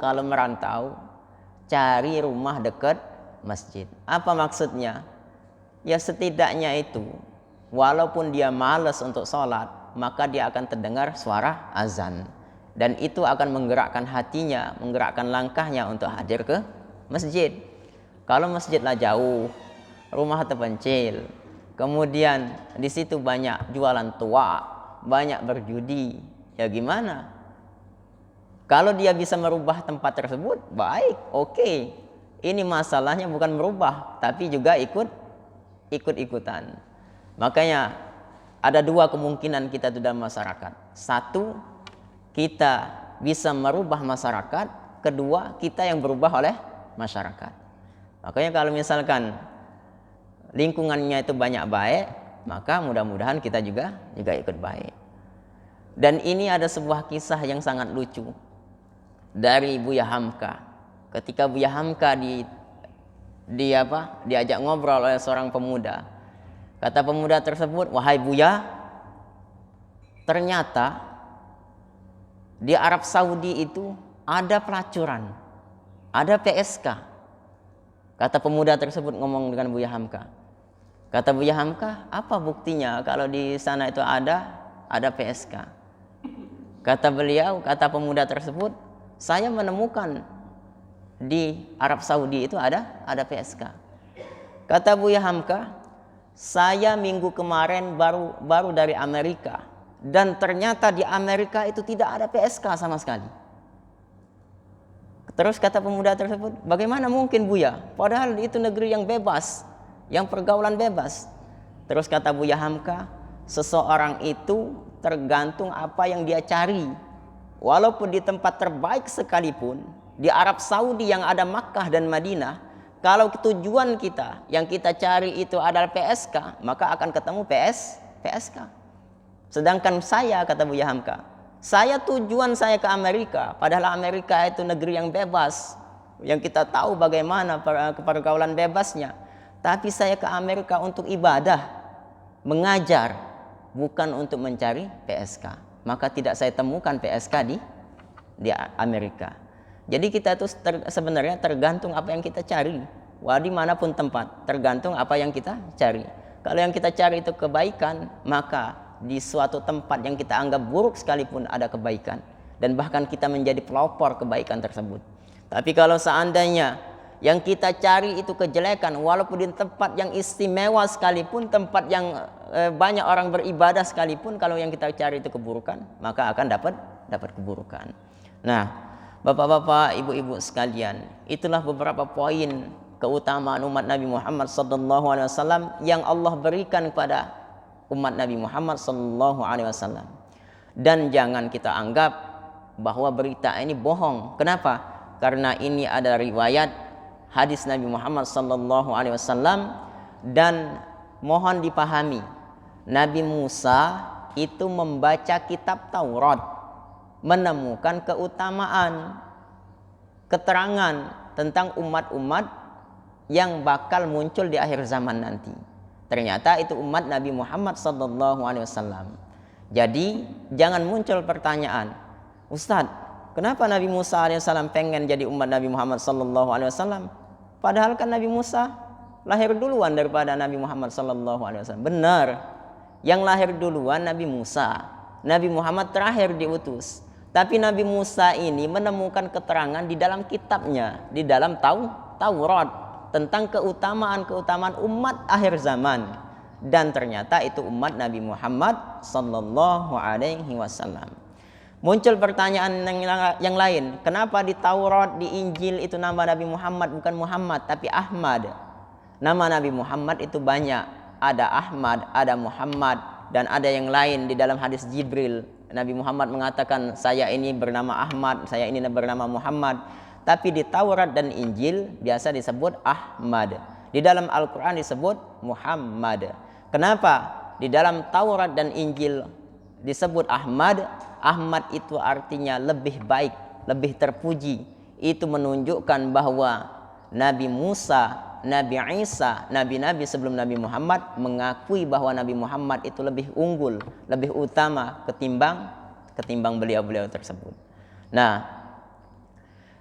kalau merantau, cari rumah dekat masjid. Apa maksudnya? Ya setidaknya itu, walaupun dia malas untuk sholat, maka dia akan terdengar suara azan. Dan itu akan menggerakkan hatinya, menggerakkan langkahnya untuk hadir ke masjid. Kalau masjidlah jauh, rumah terpencil, kemudian di situ banyak jualan tua, banyak berjudi, ya gimana? Kalau dia bisa merubah tempat tersebut, baik, oke. Ini masalahnya bukan merubah, tapi juga ikut-ikutan. Makanya ada dua kemungkinan kita dalam masyarakat. Satu, kita bisa merubah masyarakat. Kedua, kita yang berubah oleh masyarakat. Makanya kalau misalkan lingkungannya itu banyak baik, maka mudah-mudahan kita juga ikut baik. Dan ini ada sebuah kisah yang sangat lucu dari Buya Hamka. Ketika Buya Hamka diajak ngobrol oleh seorang pemuda. Kata pemuda tersebut, "Wahai Buya, ternyata di Arab Saudi itu ada pelacuran, ada PSK." Kata pemuda tersebut ngomong dengan Buya Hamka. Kata Buya Hamka, "Apa buktinya kalau di sana itu ada PSK?" Kata pemuda tersebut, "Saya menemukan di Arab Saudi itu ada PSK." Kata Buya Hamka, "Saya minggu kemarin baru dari Amerika, dan ternyata di Amerika itu tidak ada PSK sama sekali." Terus kata pemuda tersebut, "Bagaimana mungkin Buya? Padahal itu negeri yang bebas, yang pergaulan bebas." Terus kata Buya Hamka, seseorang itu tergantung apa yang dia cari. Walaupun di tempat terbaik sekalipun, di Arab Saudi yang ada Makkah dan Madinah, kalau tujuan kita yang kita cari itu adalah PSK, maka akan ketemu PSK. Sedangkan saya, kata Buya Hamka, tujuan saya ke Amerika, padahal Amerika itu negeri yang bebas, yang kita tahu bagaimana pergaulan bebasnya. Tapi saya ke Amerika untuk ibadah, mengajar, bukan untuk mencari PSK. Maka tidak saya temukan PSK di Amerika. Jadi kita itu sebenarnya tergantung apa yang kita cari. Dimanapun tempat, tergantung apa yang kita cari. Kalau yang kita cari itu kebaikan, maka di suatu tempat yang kita anggap buruk sekalipun ada kebaikan. Dan bahkan kita menjadi pelopor kebaikan tersebut. Tapi kalau seandainya yang kita cari itu kejelekan, walaupun di tempat yang istimewa sekalipun, tempat yang banyak orang beribadah sekalipun, kalau yang kita cari itu keburukan, maka akan dapat keburukan. Nah, bapak-bapak, ibu-ibu sekalian, itulah beberapa poin keutamaan umat Nabi Muhammad SAW yang Allah berikan kepada umat Nabi Muhammad SAW. Dan jangan kita anggap bahwa berita ini bohong. Kenapa? Karena ini ada riwayat hadis Nabi Muhammad SAW, dan mohon dipahami, Nabi Musa itu membaca kitab Taurat, menemukan keutamaan, keterangan tentang umat-umat yang bakal muncul di akhir zaman nanti. Ternyata itu umat Nabi Muhammad SAW. Jadi jangan muncul pertanyaan, Ustadz, kenapa Nabi Musa alaihissalam pengen jadi umat Nabi Muhammad SAW? Padahal kan Nabi Musa lahir duluan daripada Nabi Muhammad SAW. Benar, yang lahir duluan Nabi Musa. Nabi Muhammad terakhir diutus. Tapi Nabi Musa ini menemukan keterangan di dalam kitabnya, di dalam Taurat, tentang keutamaan-keutamaan umat akhir zaman, dan ternyata itu umat Nabi Muhammad sallallahu alaihi wasallam. Muncul pertanyaan yang lain, kenapa di Taurat, di Injil itu nama Nabi Muhammad bukan Muhammad tapi Ahmad? Nama Nabi Muhammad itu banyak, ada Ahmad, ada Muhammad, dan ada yang lain. Di dalam hadis Jibril, Nabi Muhammad mengatakan, saya ini bernama Ahmad, saya ini bernama Muhammad. Tapi di Taurat dan Injil biasa disebut Ahmad. Di dalam Al-Quran disebut Muhammad. Kenapa di dalam Taurat dan Injil disebut Ahmad? Ahmad itu artinya lebih baik, lebih terpuji. Itu menunjukkan bahwa Nabi Musa, Nabi Isa, nabi-nabi sebelum Nabi Muhammad mengakui bahwa Nabi Muhammad itu lebih unggul, lebih utama ketimbang beliau-beliau tersebut. Nah,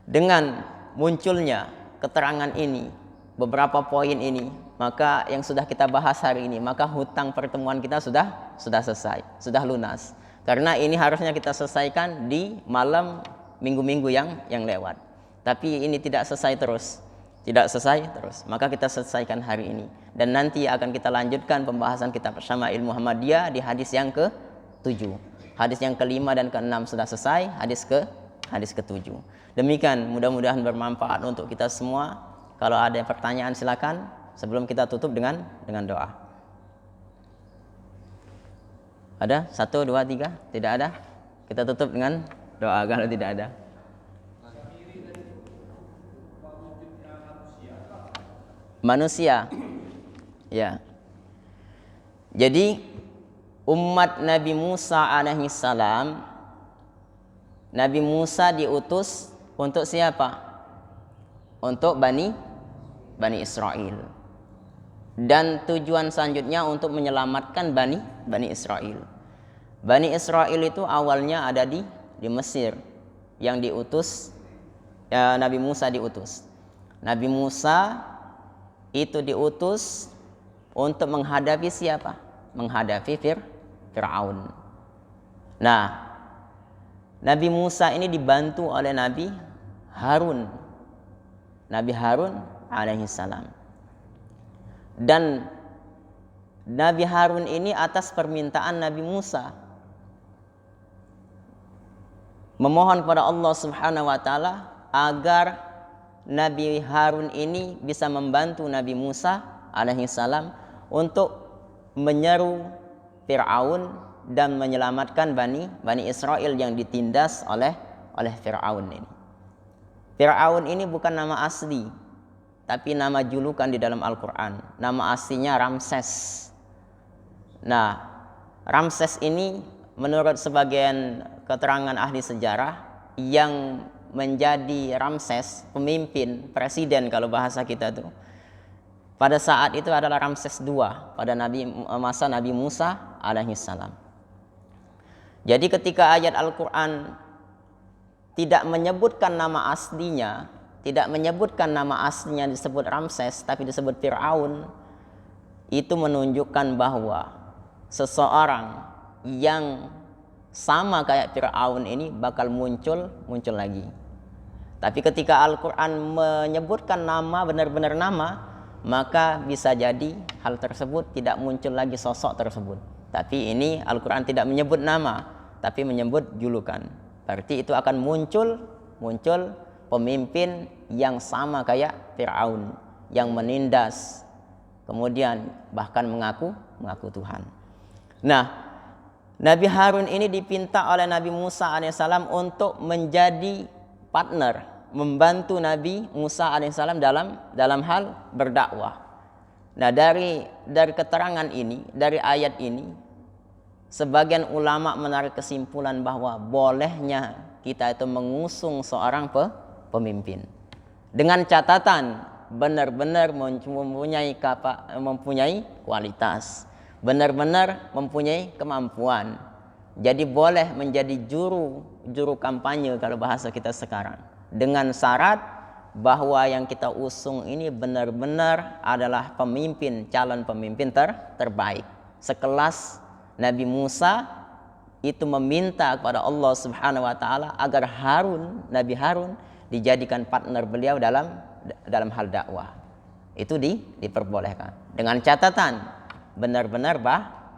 dengan munculnya keterangan ini, beberapa poin ini, maka yang sudah kita bahas hari ini, maka hutang pertemuan kita sudah selesai, sudah lunas. Karena ini harusnya kita selesaikan di malam minggu-minggu yang lewat. Tapi ini tidak selesai terus, maka kita selesaikan hari ini. Dan nanti akan kita lanjutkan pembahasan kitab Syama'il Muhammadiyah di hadis yang ke-7. Hadis yang ke-5 dan ke-6 sudah selesai, hadis ke-7. Demikian, mudah-mudahan bermanfaat untuk kita semua. Kalau ada pertanyaan silakan sebelum kita tutup dengan doa. Ada? 1, 2, 3? Tidak ada? Kita tutup dengan doa kalau tidak ada. Manusia. Ya. Jadi umat Nabi Musa alaihi salam, Nabi Musa diutus untuk siapa? Untuk Bani Israel. Dan tujuan selanjutnya untuk menyelamatkan Bani Israel. Bani Israel itu awalnya ada di Mesir, yang diutus Nabi Musa diutus. Nabi Musa itu diutus untuk menghadapi siapa? Menghadapi Fir'aun. Nah, Nabi Musa ini dibantu oleh Nabi Harun alaihi salam. Dan Nabi Harun ini atas permintaan Nabi Musa memohon kepada Allah Subhanahu wa taala agar Nabi Harun ini bisa membantu Nabi Musa alaihi salam untuk menyeru Fir'aun dan menyelamatkan Bani Israel yang ditindas oleh Fir'aun ini. Fir'aun ini bukan nama asli, tapi nama julukan di dalam Al-Quran. Nama aslinya Ramses. Nah, Ramses ini menurut sebagian keterangan ahli sejarah, yang menjadi Ramses, pemimpin, presiden kalau bahasa kita tuh, pada saat itu adalah Ramses II pada masa Nabi Musa alaihi salam. Jadi ketika ayat Al-Quran tidak menyebutkan nama aslinya, disebut Ramses tapi disebut Fir'aun, itu menunjukkan bahwa seseorang yang sama kayak Fir'aun ini bakal muncul lagi. Tapi ketika Al-Quran menyebutkan nama, benar-benar nama, maka bisa jadi hal tersebut tidak muncul lagi sosok tersebut. Tapi ini Al-Quran tidak menyebut nama, tapi menyebut julukan. Berarti itu akan muncul pemimpin yang sama kayak Fir'aun, yang menindas, kemudian bahkan mengaku Tuhan. Nah, Nabi Harun ini dipinta oleh Nabi Musa alaihissalam untuk menjadi partner, membantu Nabi Musa alaihissalam dalam hal berdakwah. Nah, dari keterangan ini, dari ayat ini, sebagian ulama menarik kesimpulan bahwa bolehnya kita itu mengusung seorang pemimpin. dengan catatan benar-benar mempunyai kualitas, benar-benar mempunyai kemampuan. Jadi boleh menjadi juru kampanye kalau bahasa kita sekarang, dengan syarat bahwa yang kita usung ini benar-benar adalah calon pemimpin terbaik. Sekelas Nabi Musa itu meminta kepada Allah Subhanahu wa taala agar Nabi Harun dijadikan partner beliau dalam hal dakwah. Itu diperbolehkan dengan catatan benar-benar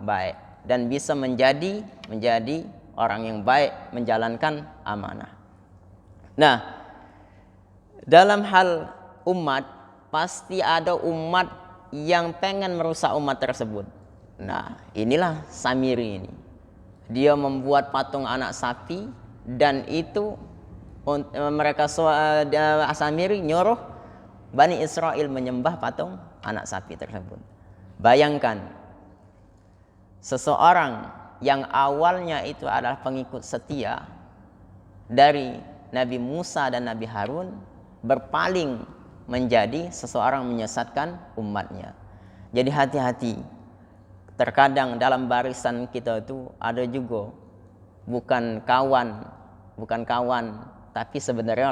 baik dan bisa menjadi orang yang baik menjalankan amanah. Nah, dalam hal umat pasti ada umat yang pengen merusak umat tersebut. Nah, inilah Samiri ini. Dia membuat patung anak sapi, dan itu Samiri nyuruh Bani Israel menyembah patung anak sapi tersebut. Bayangkan, seseorang yang awalnya itu adalah pengikut setia dari Nabi Musa dan Nabi Harun berpaling menjadi seseorang menyesatkan umatnya. Jadi hati-hati. Terkadang dalam barisan kita itu ada juga bukan kawan tapi sebenarnya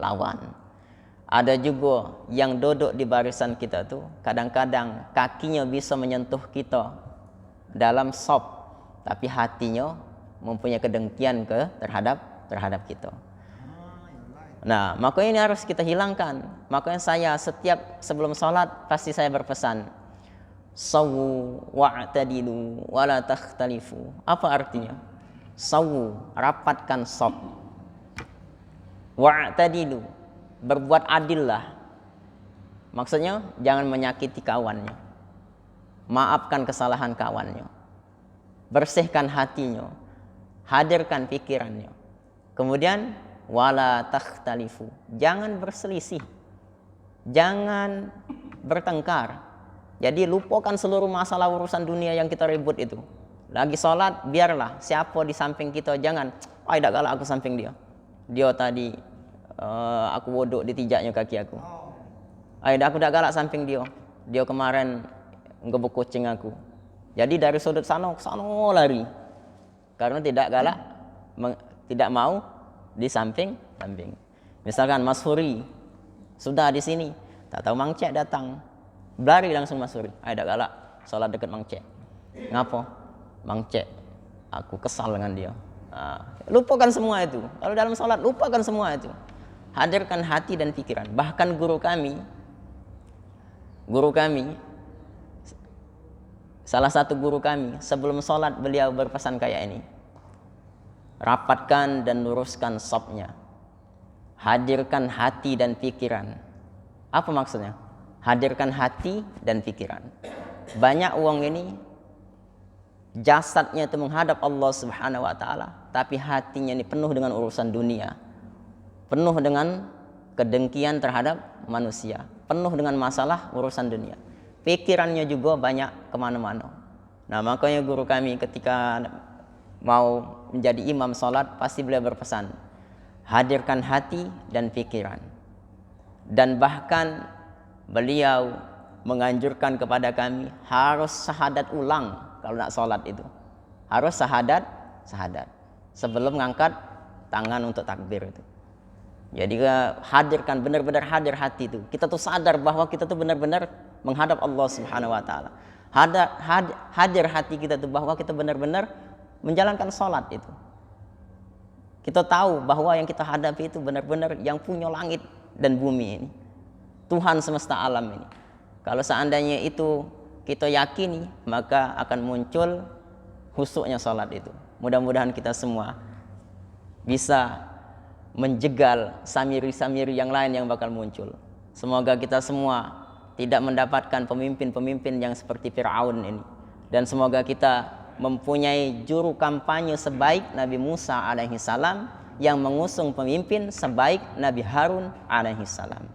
lawan. Ada juga yang duduk di barisan kita tuh kadang-kadang kakinya bisa menyentuh kita dalam sop, tapi hatinya mempunyai kedengkian terhadap kita. Nah, makanya ini harus kita hilangkan. Makanya saya setiap sebelum sholat pasti saya berpesan, sawu wa'tadilu wala takhtalifu. Apa artinya? Sawu, rapatkan sop. Wa'tadilu, berbuat adillah. Maksudnya jangan menyakiti kawannya. Maafkan kesalahan kawannya. Bersihkan hatinya. Hadirkan pikirannya. Kemudian wala takhtalifu, jangan berselisih. Jangan bertengkar. Jadi lupakan seluruh masalah urusan dunia yang kita ribut itu. Lagi sholat, biarlah siapa di samping kita, jangan, tidak galak aku samping dia. Dia tadi aku wuduk ditijaknya kaki aku. Aku tidak galak samping dia. Dia kemarin ngebuk kucing aku. Jadi dari sudut sana lari. Karena tidak galak, tidak mau di samping. Misalkan Mas Huri sudah di sini, tak tahu Mang Cek datang. Lari langsung Mas Huri. Tidak galak sholat dekat Mang Cek. Ngapa? Mang Cek, aku kesal dengan dia. Lupakan semua itu. Kalau dalam sholat lupakan semua itu. Hadirkan hati dan pikiran. Bahkan guru kami, salah satu guru kami, sebelum sholat beliau berpesan kayak ini, rapatkan dan luruskan sopnya. Hadirkan hati dan pikiran. Apa maksudnya? Hadirkan hati dan pikiran. Banyak uang ini jasadnya itu menghadap Allah Subhanahu wa taala, tapi hatinya ini penuh dengan urusan dunia. Penuh dengan kedengkian terhadap manusia, penuh dengan masalah urusan dunia. Pikirannya juga banyak kemana-mana. Nah, makanya guru kami ketika mau menjadi imam sholat pasti beliau berpesan, hadirkan hati dan pikiran. Dan bahkan beliau menganjurkan kepada kami harus syahadat ulang kalau nak sholat itu. Harus syahadat sebelum ngangkat tangan untuk takbir itu. Jadi hadirkan, benar-benar hadir hati itu. Kita tuh sadar bahwa kita tuh benar-benar menghadap Allah Subhanahu wa taala. Hadir hati kita tuh bahwa kita benar-benar menjalankan sholat itu. Kita tahu bahwa yang kita hadapi itu benar-benar yang punya langit dan bumi ini, Tuhan semesta alam ini. Kalau seandainya itu kita yakini, maka akan muncul khusyuknya sholat itu. Mudah-mudahan kita semua bisa menjegal samiri-samiri yang lain yang bakal muncul. Semoga kita semua tidak mendapatkan pemimpin-pemimpin yang seperti Fir'aun ini. Dan semoga kita mempunyai juru kampanye sebaik Nabi Musa alaihissalam yang mengusung pemimpin sebaik Nabi Harun alaihissalam.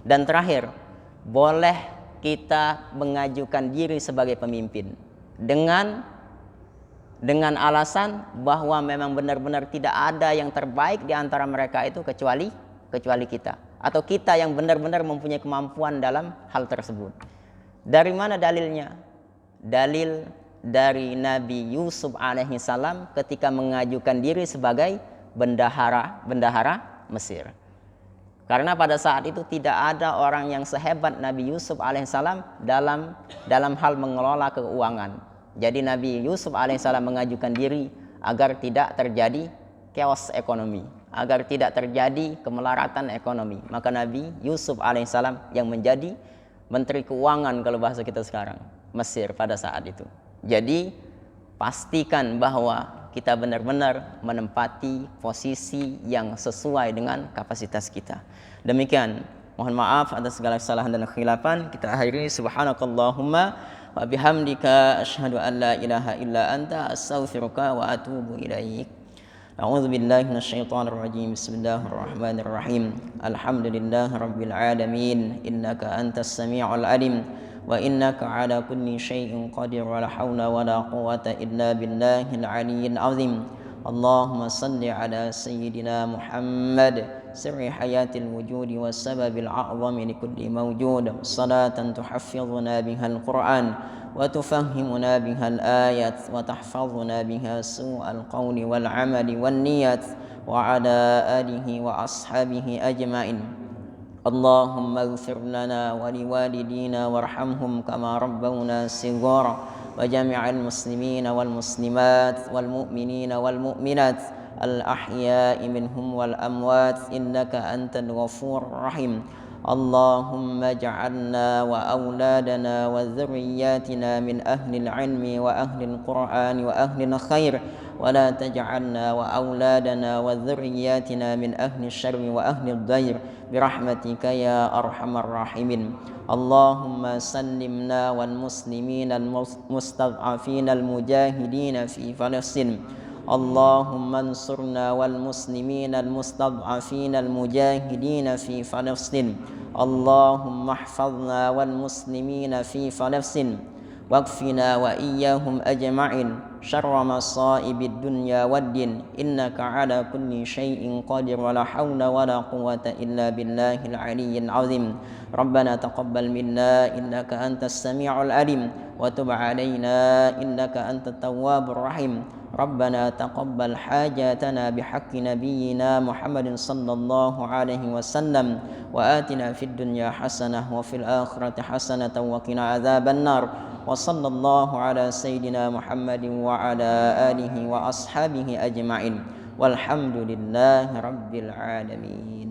Dan terakhir, boleh kita mengajukan diri sebagai pemimpin dengan alasan bahwa memang benar-benar tidak ada yang terbaik di antara mereka itu kecuali kita. atau kita yang benar-benar mempunyai kemampuan dalam hal tersebut. Dari mana dalilnya? Dalil dari Nabi Yusuf alaihi salam ketika mengajukan diri sebagai bendahara Mesir. Karena pada saat itu tidak ada orang yang sehebat Nabi Yusuf alaihissalam dalam hal mengelola keuangan. Jadi Nabi Yusuf alaihissalam mengajukan diri agar tidak terjadi chaos ekonomi, agar tidak terjadi kemelaratan ekonomi. Maka Nabi Yusuf alaihissalam yang menjadi Menteri Keuangan kalau bahasa kita sekarang, Mesir pada saat itu. Jadi pastikan bahwa kita benar-benar menempati posisi yang sesuai dengan kapasitas kita. Demikian, mohon maaf atas segala kesalahan dan khilafan. Kita akhiri subhanakallahumma wa bihamdika asyhadu an la ilaha illa anta astaghfiruka wa atubu ilaik. A'udzu billahi minasyaitonir rajim. Bismillahirrahmanirrahim. Alhamdulillahi rabbil alamin. Innaka antas samiul alim. Wa innaka ala kulli syai'in qadir wa la haula wa la quwwata illa billahil aliyyil azim. Allahumma salli ala sayyidina Muhammad sirri hayatil wujudi was sababil a'zami li kulli mawjud. Salatan tuhaffizuna bihal Qur'an wa tufahhimuna bihal ayat wa tahfazuna biha su'al qawli wal amali wan niyat wa ala alihi wa ashabihi ajma'in. Allahumma ighfir lana wa liwalidina warhamhum kama rabbawna shighara wa jami'al muslimina wal muslimat wal mu'minina wal mu'minat al ahya'i minhum wal amwat innaka antal ghafurur rahim. Allahumma ja'alna wa awladana wa dhurriyyatina min ahlil ilmi wa ahlil qur'ani wa ahlil khair ولا تجعلنا وأولادنا وذرياتنا من أهل الشر وأهل الضير برحمتك يا أرحم الراحمين. اللهم سلمنا والمسلمين المستضعفين المجاهدين في فلسطين. اللهم انصرنا والمسلمين المستضعفين المجاهدين في فلسطين. اللهم احفظنا والمسلمين في فلسطين واكفنا وإياهم أجمعين شر مصائب الدنيا والدين إنك على كل شيء قادر ولا حول ولا قوة إلا بالله العلي العظيم. ربنا تقبل منا إنك أنت السميع العليم وتب علينا إنك أنت التواب الرحيم. ربنا تقبل حاجاتنا بحق نبينا محمد صلى الله عليه وسلم وآتنا في الدنيا حسنة وفي الآخرة حسنة وقنا عذاب النار. وصلى الله على سيدنا محمد وعلى آله وأصحابه أجمعين والحمد لله رب العالمين.